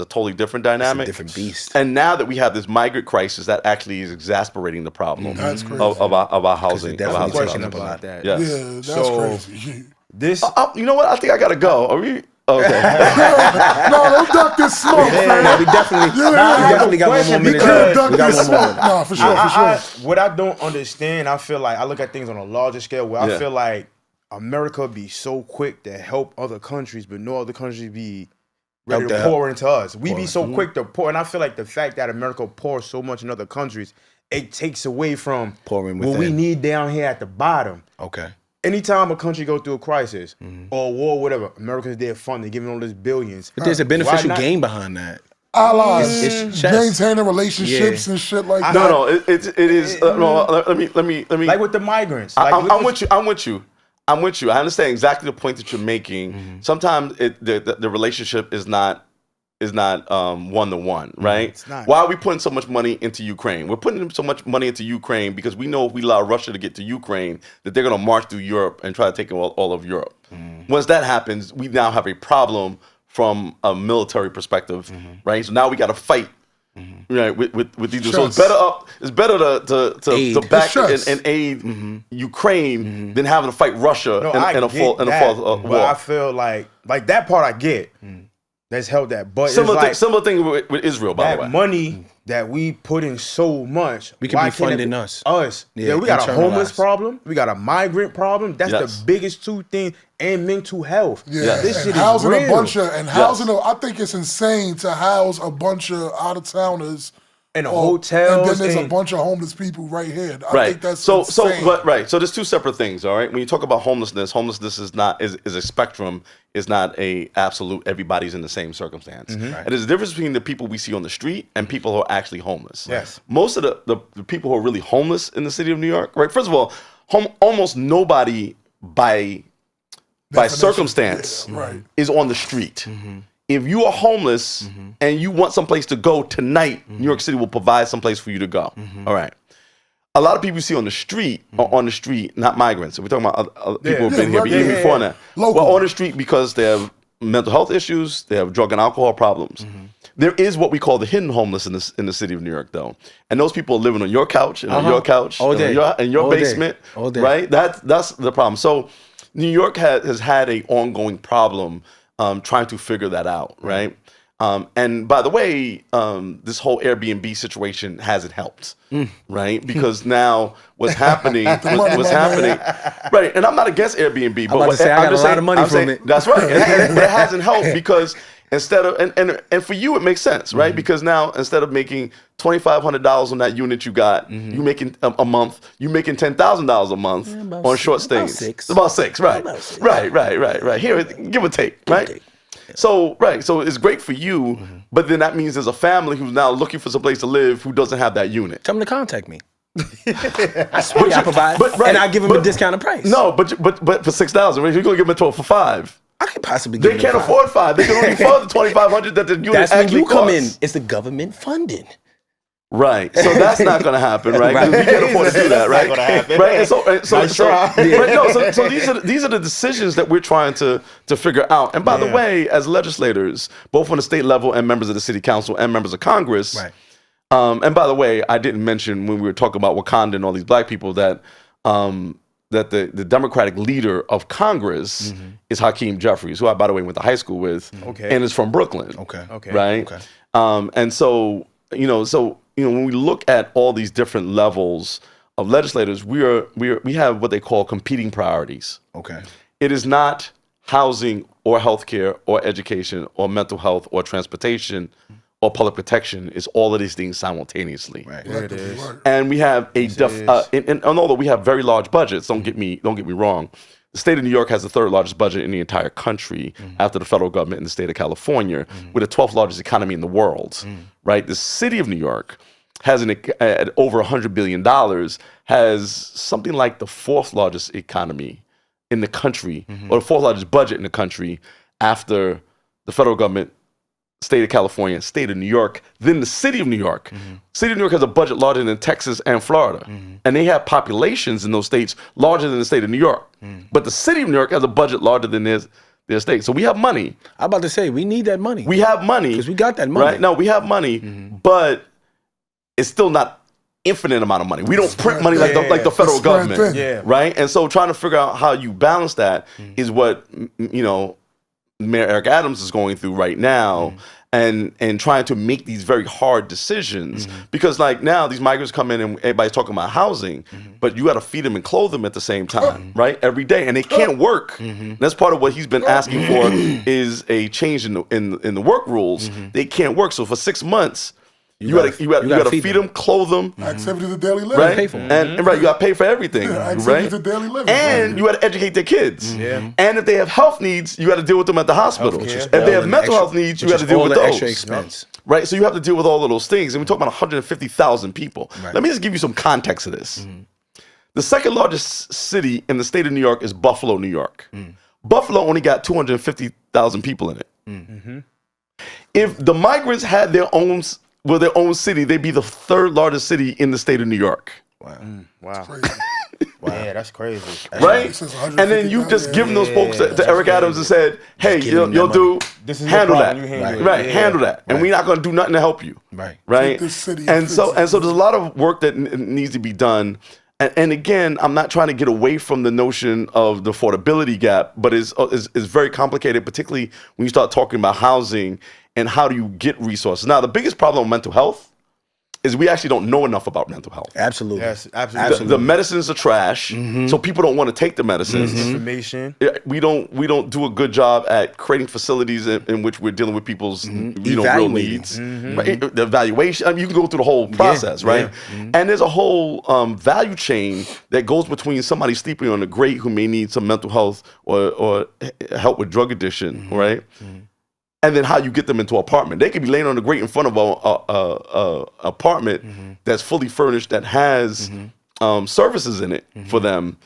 totally different dynamic. It's a different beast. And now that we have this migrant crisis, that actually is exacerbating the problem That's crazy. of our housing. it definitely Question up a lot. about that. Yes. Yeah, that's So- crazy. This You know what? I think I gotta go. Are we? Okay. No, don't duck this smoke, man. No, we definitely got one more question minute. because- Duck We got this one more smoke. minute. Nah, for sure. what I don't understand, I feel like I look at things on a larger scale where Yeah. I feel like America be so quick to help other countries, but no other countries be ready Help to to pour into us. We be so quick to pour, and I feel like the fact that America pours so much in other countries, it takes away from Pouring what we within. need down here at the bottom. Okay. Anytime a country go through a crisis or a war, whatever, America's there funding, giving all this billions. But there's a Why beneficial not- gain behind that. Allies, It's chess. maintaining relationships Yeah. and shit like that. No, it is. No, let me. Like with the migrants. Like, I'm with you. I'm with you. I understand exactly the point that you're making. Sometimes the relationship is not one-to-one, right? It's not. Why are we putting so much money into Ukraine? We're putting so much money into Ukraine because we know if we allow Russia to get to Ukraine, that they're going to march through Europe and try to take all of Europe. Once that happens, we now have a problem from a military perspective, right? So now we got to fight. Right, with these, so it's better to back Chess. and aid Ukraine than having to fight Russia No, in a fall but war. I feel like that part I get. Let's help that. But Similar it's like thing with Israel, by the way. that money that we put in so much. We could why be can't it funding be us. Yeah, we got a homeless internalized. problem. We got a migrant problem. That's Yes. the biggest two things. And mental health. Yeah, This and shit housing is a real. bunch of I think it's insane to house a bunch of out of towners And the and hotels. then there's a and- bunch of homeless people right here. I Right. think that's so insane. so there's two separate things, all right? When you talk about homelessness is a spectrum, is not a absolute everybody's in the same circumstance. And there's a difference between the people we see on the street and people who are actually homeless. Yes. Most of the people who are really homeless in the city of New York, right? First of all, almost nobody by Definition, circumstance yeah, right. is on the street. If you are homeless and you want someplace to go tonight, New York City will provide someplace for you to go. All right. A lot of people you see on the street are on the street, not migrants. So we're talking about other people who've been here even before that. Local. Well, on the street because they have mental health issues, they have drug and alcohol problems. There is what we call the hidden homeless in the city of New York, though, and those people are living on your couch and on your couch, All and day. in your All day. basement, All day. right? That's the problem. So New York has had an ongoing problem trying to figure that out, right? And by the way, this whole Airbnb situation hasn't helped, right? Because now what's happening, what's happening, right? And I'm not against Airbnb, but about to say, I got a lot of money I'm from saying- it. That's right. It hasn't helped because instead of and for you it makes sense, right? Because now instead of making $2,500 on that unit you got, you making a month, you making $10,000 a month on short stays. About six, right? Right. Here, give or take, right? So it's great for you, but then that means there's a family who's now looking for some place to live who doesn't have that unit. Tell them to contact me. I swear I provide, right, and I give them a discounted price. No, but for $6,000, right? You're gonna give them 12 for $5. I could possibly give They them can't $5. afford $5. They can only afford the $2,500 that the unit That's when actually you come in. costs. It's the government funding. Right. So that's not going to happen, right? 'Cause we can't afford to do that, right? gonna happen. Right. And so Nice try. right, no, so these are the decisions that we're trying to figure out. And by the way, as legislators, both on the state level and members of the city council and members of Congress, Right. And by the way, I didn't mention when we were talking about Wakanda and all these black people that that the Democratic leader of Congress is Hakeem Jeffries, who I, by the way, went to high school with, and is from Brooklyn. Okay. Right. Okay. And so when we look at all these different levels of legislators, we have what they call competing priorities. Okay. It is not housing or healthcare or education or mental health or transportation or public protection. It's all of these things simultaneously. Right. There it is. And we have and although we have very large budgets, don't get me wrong, the state of New York has the third largest budget in the entire country after the federal government in the state of California, with the 12th largest economy in the world, right? The city of New York has at over $100 billion, has something like the fourth largest economy in the country, or the fourth largest budget in the country after the federal government, state of California, state of New York, then the city of New York. City of New York has a budget larger than Texas and Florida. And they have populations in those states larger than the state of New York. But the city of New York has a budget larger than their state. So we have money. I'm about to say, we need that money. We have money. Because we got that money. Right? No, we have money, but it's still not infinite amount of money. We don't print money like the federal government. Yeah. Right? And so trying to figure out how you balance that is what, Mayor Eric Adams is going through right now. And trying to make these very hard decisions because like now these migrants come in and everybody's talking about housing, but you got to feed them and clothe them at the same time, right? Every day, and they can't work. That's part of what he's been asking for is a change in the work rules. They can't work, so for 6 months. You gotta feed them, clothe them, activities of daily living, right? Pay for them. And right, you gotta pay for everything, activities right? of daily living, And you gotta educate their kids. Yeah. And if they have health needs, you gotta deal with them at the hospital. Healthcare. If they have mental health needs, you gotta deal with those. Extra expense. Right, so you have to deal with all of those things, and we're talking about 150,000 people. Right. Let me just give you some context of this. The second largest city in the state of New York is Buffalo, New York. Buffalo only got 250,000 people in it. If the migrants had their own city, they'd be the third largest city in the state of New York. Wow. Wow. Crazy. Yeah, that's crazy. Right? This is And then you've just 150,000. given those folks to Eric Adams and said, hey, giving them you'll that do, This is your handle that. problem, you handle it. Right, Yeah. handle that. And Right. we're not going to do nothing to help you. Right. Right? Take this city And and so fix it. there's a lot of work that needs to be done. And again, I'm not trying to get away from the notion of the affordability gap, but it's very complicated, particularly when you start talking about housing and how do you get resources. Now, the biggest problem with mental health is we actually don't know enough about mental health. Absolutely. Yes, absolutely. The medicines are trash, so people don't want to take the medicines. Information. Yeah, we don't do a good job at creating facilities in which we're dealing with people's real Evaluating. needs. Right? The evaluation. I mean, you can go through the whole process, right? And there's a whole value chain that goes between somebody sleeping on a grate who may need some mental health or help with drug addiction, right? And then how you get them into an apartment. They could be laying on the grate in front of a apartment that's fully furnished that has services in it for them,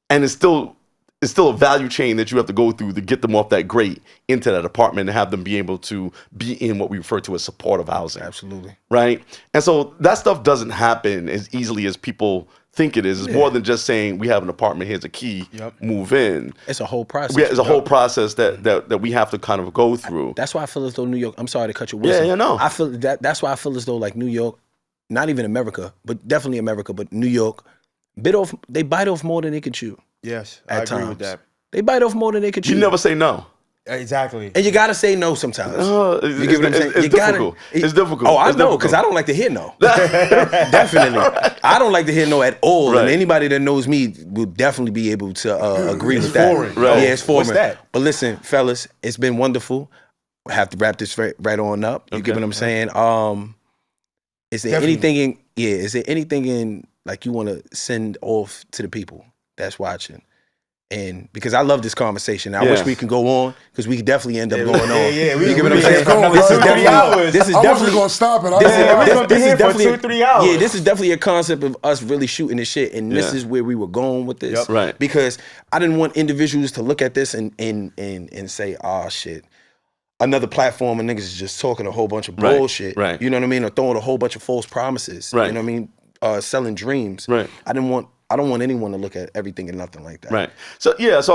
and it's still a value chain that you have to go through to get them off that grate into that apartment and have them be able to be in what we refer to as supportive housing. Absolutely. Right? And so that stuff doesn't happen as easily as people think it is. It's more than just saying we have an apartment, here's a key, move in. It's a whole process. It's a whole process that we have to kind of go through. That's why I feel as though New York. I'm sorry to cut you. Yeah, no. I feel that's why I feel as though like New York, not even America, but definitely America, but New York, they bite off more than they can chew. Yes, At I agree with times. that. They bite off more than they can chew. You never say no. Exactly. And you gotta say no sometimes. It's, You get what I'm saying? it's You gotta- difficult. It's difficult. Oh, I It's know, difficult. because I don't like to hear no. Definitely. I don't like to hear no at all. Right. And anybody that knows me will definitely be able to agree with that. foreign. Right. Yeah, it's foreign. What's that? But listen, fellas, it's been wonderful. I have to wrap this right on up. You get what I'm saying? Is there Definitely. anything in like you want to send off to the people that's watching? And because I love this conversation, I wish we can go on because we could definitely end up going on. Yeah, you get what I'm we saying? go on, This is bro. 3 definitely. This is I wasn't definitely. gonna stop it. This is, we're this, gonna be this here is for definitely 2-3 hours. Yeah, this is definitely a concept of us really shooting this shit, and this Yeah. is where we were going with this. Yep. Right. Because I didn't want individuals to look at this and say, "Oh shit." Another platform of niggas is just talking a whole bunch of Right, bullshit. right. You know what I mean? Or throwing a whole bunch of false promises. Right. You know what I mean? Selling dreams. Right. I don't want anyone to look at everything and nothing like that. Right. So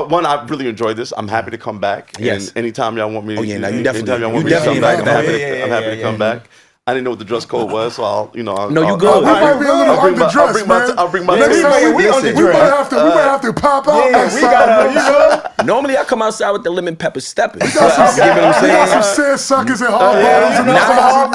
one, I really enjoyed this. I'm happy to come back. Yes. And anytime y'all want me. Oh, yeah, now you anytime definitely- y'all want you me to come definitely back, invite I'm happy to come back. I didn't know what the dress code was, so I'll. No, you good. We might be a little underdressed, man. I'll bring my. Next time we we underdressed. might have to pop out. Yeah, next we time, gotta, you know. Normally I come outside with the lemon pepper steppers. You We get what I'm We got saying? some sandsuckers and hard bottoms and all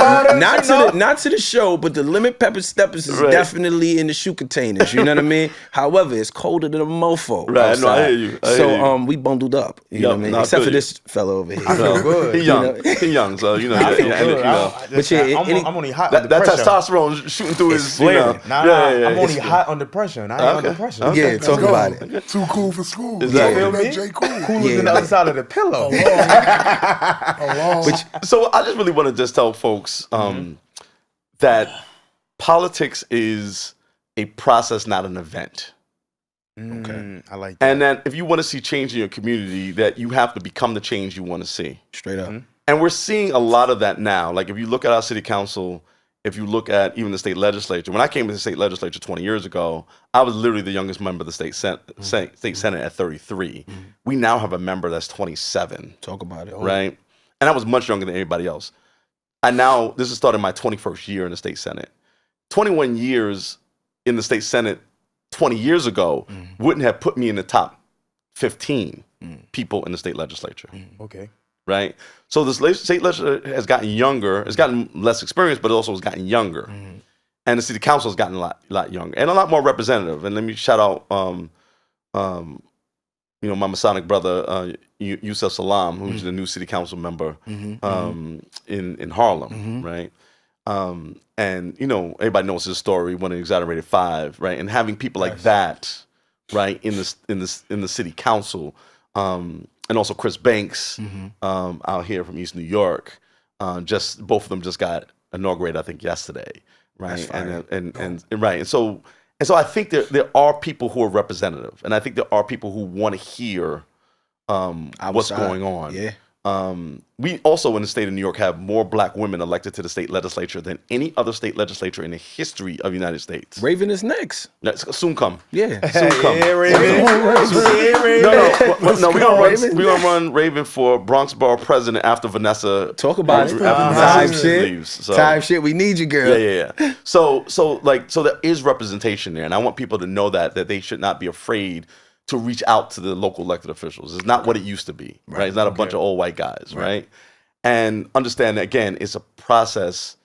that. Not to the show, but the lemon pepper steppers is Right. definitely in the shoe containers. You know what I mean? However, it's colder than a mofo. Right, outside. no, I hear you. I So hear you. we bundled up. You know what I mean? no, I Except feel for you. this fella over here. feel good. He young. You know? He young. So you know. I feel yeah, good. you know. But yeah, I'm only hot That under pressure. testosterone shooting through It's his. You know. flaring. Nah, Yeah, I'm only it's- hot under pressure, and I ain't under pressure. Okay. Yeah, talk about it. Too cool for school. Exactly. Yeah, Feel me? that J. Cool. Cooler than the Yeah. other side of the pillow. So I just really want to just tell folks that politics is a process, not an event. Okay, I like that. And that if you want to see change in your community, that you have to become the change you want to see. Straight up. And we're seeing a lot of that now. Like if you look at our city council, if you look at even the state legislature, when I came to the state legislature 20 years ago, I was literally the youngest member of the state senate at 33. We now have a member that's 27. Talk about it. Right? And I was much younger than anybody else. This is starting my 21st year in the state senate. 21 years in the state senate 20 years ago wouldn't have put me in the top 15 people in the state legislature. Okay. Right? So the state legislature has gotten younger. It's gotten less experience, but it also has gotten younger. And the city council has gotten a lot younger and a lot more representative. And let me shout out, my Masonic brother, Yusef Salam, who's the new city council member in Harlem, right? And everybody knows his story, won an exonerated 5, right? And having people like that, right, in the city council, and also Chris Banks out here from East New York, just both of them just got inaugurated, I think, yesterday, right? And right, and so I think there are people who are representative, and I think there are people who want to hear what's going on. Yeah. We also in the state of New York have more black women elected to the state legislature than any other state legislature in the history of the United States. Raven is next. That's soon come. Yeah. Soon come. Yeah, Raven. No, we're gonna run Raven for Bronx Borough President after Vanessa. Talk about it. After Time shit. leaves. So, Time shit. We need you, girl. Yeah. So there is representation there, and I want people to know that they should not be afraid to reach out to the local elected officials. It's not what it used to be, right? It's not a bunch of old white guys, right? And understand that, again, it's a process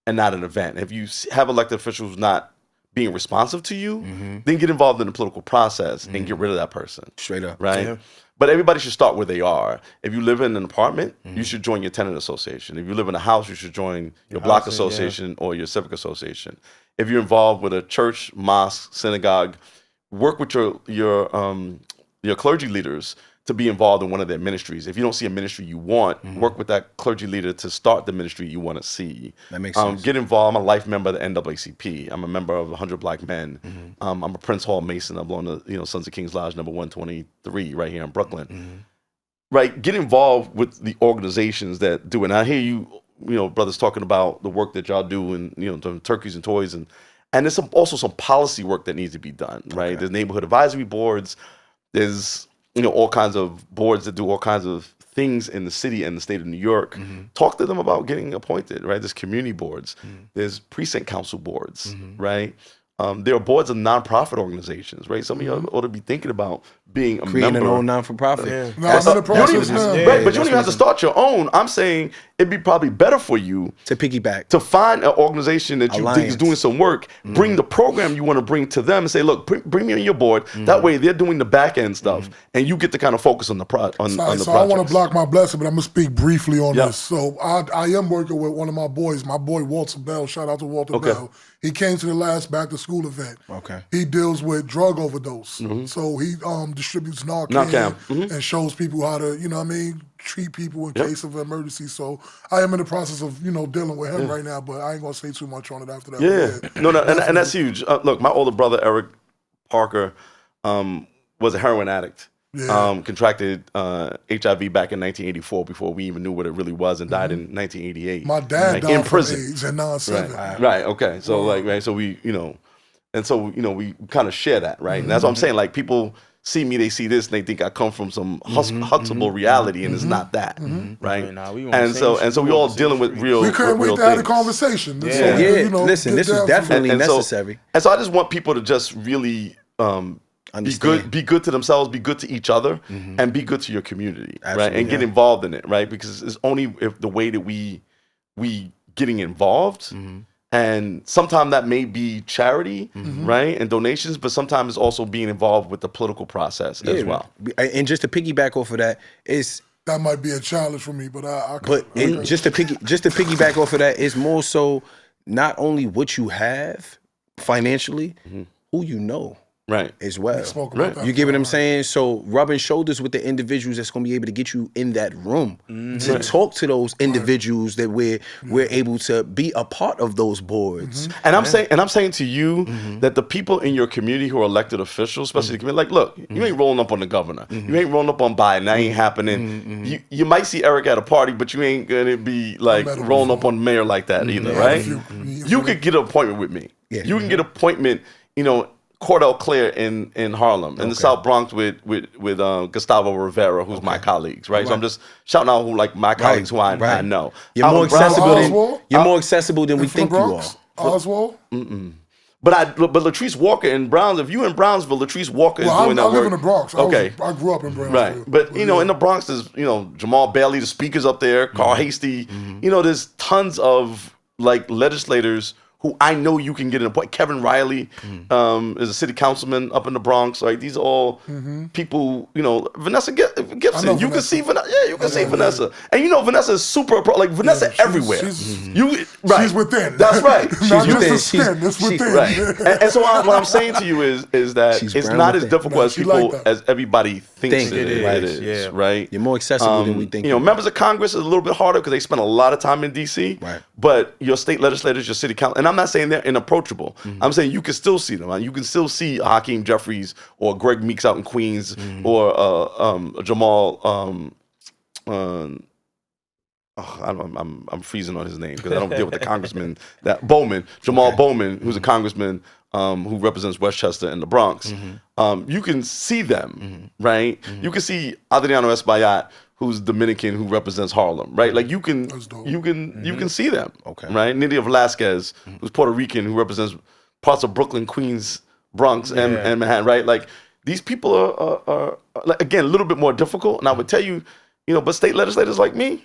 and not an event. If you have elected officials not being responsive to you, then get involved in the political process and get rid of that person. Straight up. Right? Yeah. But everybody should start where they are. If you live in an apartment, you should join your tenant association. If you live in a house, you should join your block housing, association or your civic association. If you're involved with a church, mosque, synagogue, work with your clergy leaders to be involved in one of their ministries. If you don't see a ministry you want, work with that clergy leader to start the ministry you want to see. That makes sense. Get involved. I'm a life member of the NAACP. I'm a member of 100 Black Men. I'm a Prince Hall Mason. I belong to Sons of Kings Lodge number 123 right here in Brooklyn. Right, get involved with the organizations that do it. And I hear you brothers talking about the work that y'all do and the turkeys and toys and there's also some policy work that needs to be done, right? Okay. There's neighborhood advisory boards. There's, all kinds of boards that do all kinds of things in the city and the state of New York. Talk to them about getting appointed, right? There's community boards. There's precinct council boards, right? There are boards of nonprofit organizations, right? Some of y'all ought to be thinking about being a creating member. an own non-for-profit. Yeah. No, I'm in the process now. Right, but you don't even have to start your own. I'm saying it'd be probably better for you to piggyback, to find an organization that you think is doing some work, bring the program you want to bring to them and say, look, bring me on your board. That way they're doing the back end stuff and you get to kind of focus on the project. So I want to block my blessing, but I'm going to speak briefly on this. So I am working with one of my boys, my boy Walter Bell. Shout out to Walter Bell. He came to the last back to school event. Okay. He deals with drug overdose. So he distributes Narcan and shows people how to, treat people in case of emergency. So I am in the process of, dealing with him right now, but I ain't gonna say too much on it after that. Yeah. No, and that's huge. Look, my older brother, Eric Parker, was a heroin addict. Yeah. Contracted HIV back in 1984 before we even knew what it really was and died in 1988. My dad died in prison. AIDS at 9/7. Right. Okay. So so we, and so, we kind of share that, right? And that's what I'm saying. Like people see me, they see this, and they think I come from some hustleable reality, and it's not that, right? And so we all dealing with real. We couldn't wait to have a conversation. Listen, this is definitely necessary. And so I just want people to just really be good to themselves, be good to each other, and be good to your community, right? And get involved in it, right? Because it's only if the way that we getting involved. And sometimes that may be charity, right, and donations, but sometimes it's also being involved with the political process as well. And just to piggyback off of that, that might be a challenge for me, but just to piggyback off of that, it's more so not only what you have financially, who you know. Right. as well. We spoke about that You get what I'm before. saying? So rubbing shoulders with the individuals that's going to be able to get you in that room to talk to those individuals that we're able to be a part of those boards. And I'm saying to you that the people in your community who are elected officials, especially the community, like, look, you ain't rolling up on the governor. You ain't rolling up on Biden. That ain't happening. You might see Eric at a party, but you ain't gonna be like met him rolling up before. on the mayor like that either, Yeah, right? if you- You could get an appointment with me. Yeah. You can get an appointment, Cordell Clare in Harlem, in the South Bronx with Gustavo Rivera, who's my colleagues, right? So I'm just shouting out my colleagues who I know. You're more Alvin Brown- accessible than Oswald? you're more accessible than we From think the you are. Bronx? Oswald? But Latrice Walker in Brownsville, if you in Brownsville, Latrice Walker is Well, doing I that live work. in the Bronx. Okay. I grew up in Brownsville. Right. But, in the Bronx, there's, Jamal Bailey, the speaker's up there, Carl Hasty. There's tons of, legislators who I know you can get an appointment. Kevin Riley is a city councilman up in the Bronx. Right? These are all people, Vanessa Gibson. You can see Vanessa. Yeah, you can see Vanessa. And Vanessa is super, Vanessa she's- everywhere. she's- She's within. That's right. Not within. just the skin, it's within. Right. And so what I'm saying to you is that She's it's brown not as within. difficult as she people, like that. as everybody thinks it Right. is, Yeah. right? You're more accessible than we think. Members of Congress is a little bit harder because they spend a lot of time in D.C. Right. But your state legislators, your city council, and I'm not saying they're inapproachable. I'm saying you can still see them. You can still see Hakeem Jeffries or Greg Meeks out in Queens or Jamal. I'm freezing on his name because I don't deal with the congressman Jamal Bowman, who's a congressman who represents Westchester and the Bronx. You can see them, right? You can see Adriano Espaillat, who's Dominican, who represents Harlem, right? Like you can see them, Okay. right? Nydia Velasquez, who's Puerto Rican, who represents parts of Brooklyn, Queens, Bronx, and Manhattan, right? Like these people are again a little bit more difficult, and I would tell you, but state legislators like me.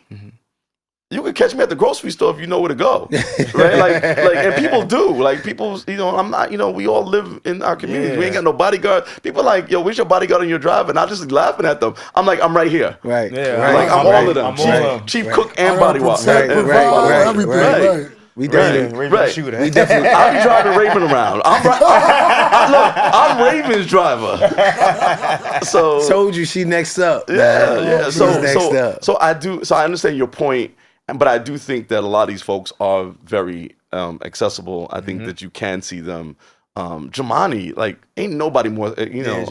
You could catch me at the grocery store if you know where to go, right? And people do. Like people, I'm not. We all live in our communities. We ain't got no bodyguard. People are like, yo, where's your bodyguard on your drive? And I just laughing at them. I'm like, I'm right here. Right. Yeah, right. Like I'm all of them. I'm all of them. Chief cook and I body gotta wash. protect, provide, everything, right. We Right. definitely, Raven Right. shooter. we definitely. I be driving Raven around. I'm Raven's driver. So Told you she next up. yeah, man. yeah. She's next So up. so I do. So I understand your point, but I do think that a lot of these folks are very accessible. I think that you can see them. Jamani, ain't nobody more.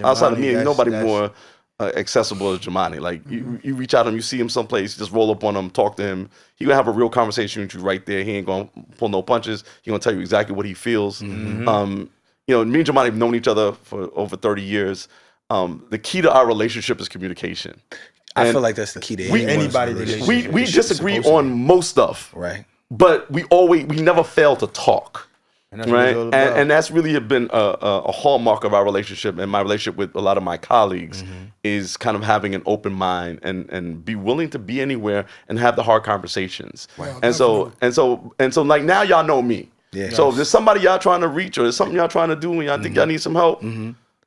Outside of me, ain't nobody more accessible as Jamani. Like you reach out to him, you see him someplace, just roll up on him, talk to him. He gonna have a real conversation with you right there. He ain't gonna pull no punches. He gonna tell you exactly what he feels. Me and Jamani have known each other for over 30 years. The key to our relationship is communication. I And feel like that's the key to anybody relationship. we disagree on most stuff, Right. but we never fail to talk. And that's what Right, it's all about. and that's really been a hallmark of our relationship, and my relationship with a lot of my colleagues is kind of having an open mind and be willing to be anywhere and have the hard conversations. And so like now y'all know me. Yeah. So if there's somebody y'all trying to reach or there's something y'all trying to do and y'all think y'all need some help,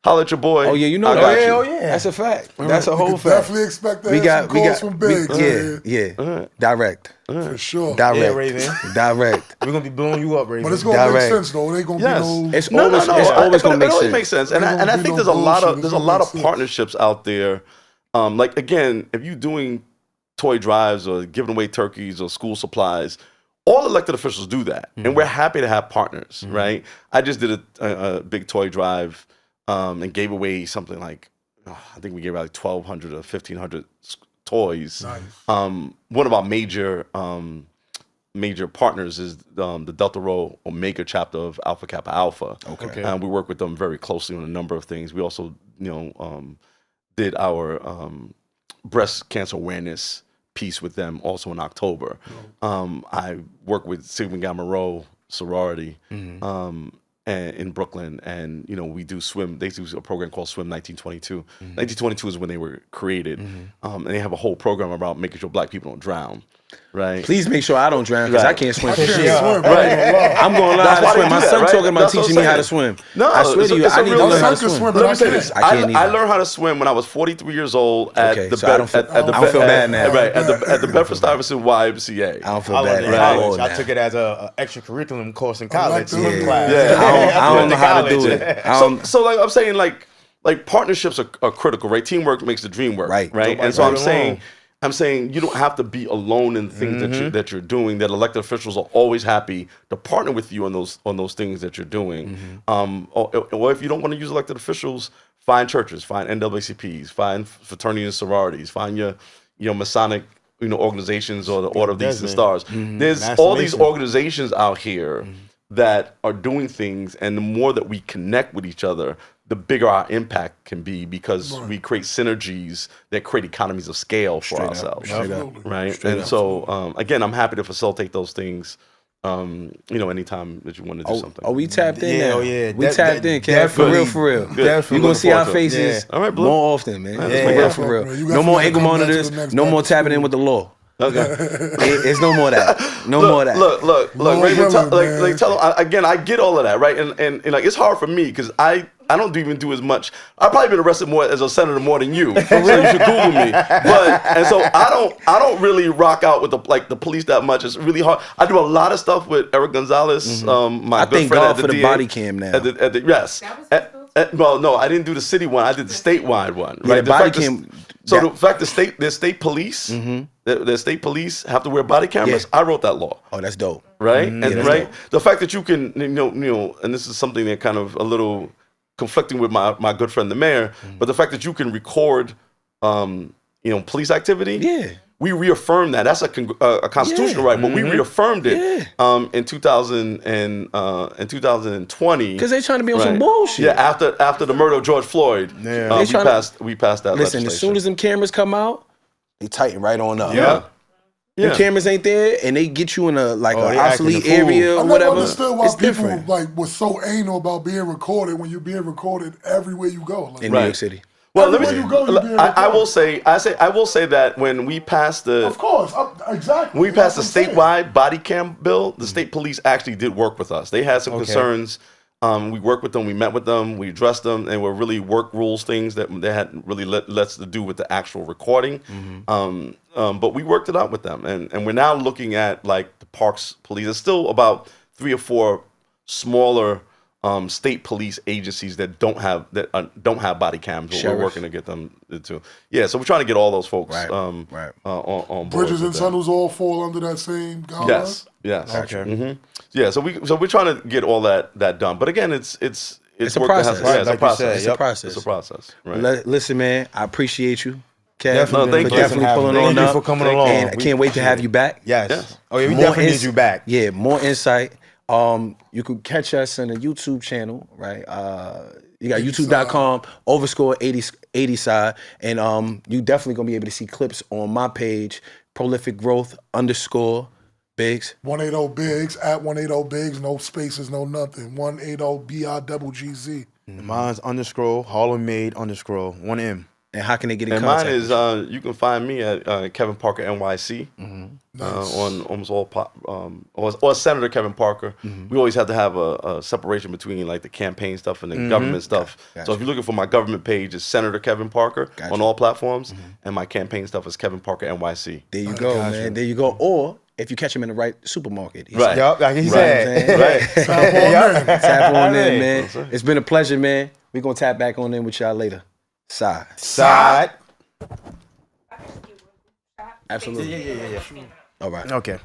holler at your boy. Oh yeah, you know I that. got you. Oh yeah. That's a fact. That's a whole You fact. definitely expect to We have got, some we calls got, from Biggs. yeah. Direct, For sure. direct, Yeah, Raven. direct. We're gonna be blowing you up, Raven. But it's going to make Direct. sense, though. It ain't going to Yes. be no... It's always, it's always gonna make it always sense. makes sense, and Ain't I gonna think be there's no a lot bullshit. of It's gonna make sense. partnerships out there. Like again, if you're doing toy drives or giving away turkeys or school supplies, all elected officials do that, and we're happy to have partners, right? I just did a big toy drive and gave away something like I think we gave out like 1,200 or 1,500 toys. Nice. One of our major partners is the Delta Rho Omega chapter of Alpha Kappa Alpha. Okay. And we work with them very closely on a number of things. We also, did our breast cancer awareness piece with them also in October. I work with Sigma Gamma Rho sorority and in Brooklyn, and we do swim. They do a program called Swim 1922. 1922 is when they were created, and they have a whole program about making sure Black people don't drown. right? Please make sure I don't drown because I Right. can't swim I for can't shit. swim. Right. I'm going to learn That's how to why they swim. My do that, son right? talking about That's what teaching I'm me how to saying. swim. No, I swear to you, it's a I need to real learn how to thing. swim. But Let me I say can't. this. I can't I either. learned how to swim when I was 43 years old at Okay, the so I don't feel- I don't feel bad now. Right, at the Bedford Stuyvesant YMCA. I don't feel I bad learned in at all college. I now. took it as a extracurriculum course in I like college. that. Yeah. Class. Yeah. I don't know how to do College. it. So like I'm saying, like partnerships are critical, right? Teamwork makes the dream work, Right. right? Nobody And so I'm do it saying. I'm saying you don't have to be alone in things that you're doing. That elected officials are always happy to partner with you on those things that you're doing. Or if you don't want to use elected officials, find churches, find NAACPs, find fraternities and sororities, find your Masonic organizations or the Order of the Eastern Stars. There's Master all these Mason. organizations out here that are doing things, and the more that we connect with each other, the bigger our impact can be because we create synergies that create economies of scale for ourselves, Absolutely. right? And so, again, I'm happy to facilitate those things. Anytime that you want to do something. Oh, we tapped in Yeah, now. oh, yeah. We tapped in, Kev. For definitely. real, for real. Good. You're Definitely. going to see our Looking forward to it. faces All right, Blue. more often, man. Yeah, For yeah. real, for real. Man, you No guys more gotta ankle come back to monitors. the next No back more to tapping school. in with the law. Okay. It's no more of that. No more of that. Look, Lord Raven, willing, man. like tell them again. I get all of that, right? And like it's hard for me because I don't even do as much. I've probably been arrested more as a senator more than you. So you should Google me. And so I don't really rock out with the police that much. It's really hard. I do a lot of stuff with Eric Gonzalez, my I good thank friend God at the for the DA. body cam now. Yes. That was Well, no, I didn't do the city one. I did the statewide one. Yeah, Right? the body fact is- cam- So that- the fact the state police, the state police have to wear body cameras. Yeah. I wrote that law. Oh, that's dope. Right, and that's right, dope. the fact that you can, and this is something that kind of a little conflicting with my good friend the mayor, but the fact that you can record, police activity, Yeah. we reaffirmed that. That's a constitutional right, but we reaffirmed it in 2020 Because they trying to be on some Right. bullshit. Yeah, after the murder of George Floyd, Yeah. They tryna- we passed that. Listen, as legislation. soon as them cameras come out, they tighten right on up. yeah, Them cameras ain't there, and they get you in a they an acting obsolete a fool. area I or never whatever. understood why It's people different was so anal about being recorded when you're being recorded everywhere you go. Like, in New Right. York City. Well, let me. Everywhere you go, you being I will recorded. say. I will say that when we passed the Of course, exactly. when we passed the That's what I'm saying. statewide body cam bill, the state police actually did work with us. They had some concerns. We worked with them. We met with them. We addressed them, and were really work rules things that they had really less to do with the actual recording. But we worked it out with them, and we're now looking at like the Parks Police. It's still about 3 or 4 smaller state police agencies that don't have body cams. But we're Sheriff. working to get them to. Yeah, so we're trying to get all those folks Right, right. On board. Bridges with and that. tunnels all fall under that same guideline. Yes. Okay. Yeah, so we're trying to get all that done. But again, it's a work that has- process. yeah, it's Like a you process. said, It's a Yep. process. It's a process. Right. Listen, man, I appreciate you. Kev, Definitely. No, thank for you. definitely pulling Thank on you up. for coming Thank along. And I We can't wait to have appreciate you back. Yes. Yes. Oh yeah, we More definitely ins- need you back. Yeah, more insight. You could catch us on the YouTube channel, right? You got youtube.com/80 side. And you definitely gonna be able to see clips on my page, prolific growth _ Biggs. 180 Biggs at 180 Biggs, no spaces, no nothing. 180 BIGGZ. Mine's _ Harlem Made _ 1M. And how can they get in And contact? mine is you can find me at Kevin Parker NYC on almost all or Senator Kevin Parker. We always have to have a separation between like the campaign stuff and the government stuff. Gotcha. So if you're looking for my government page, it's Senator Kevin Parker Gotcha. on all platforms, and my campaign stuff is Kevin Parker NYC. There you go, man. There you go. Or if you catch him in the right supermarket. He's Right. Yup, like he Right. said. Right. Tap on in. Tap on in, Right. man. It's been a pleasure, man. We're gonna tap back on in with y'all later. Side. Side. Absolutely. Yeah. All right. Okay.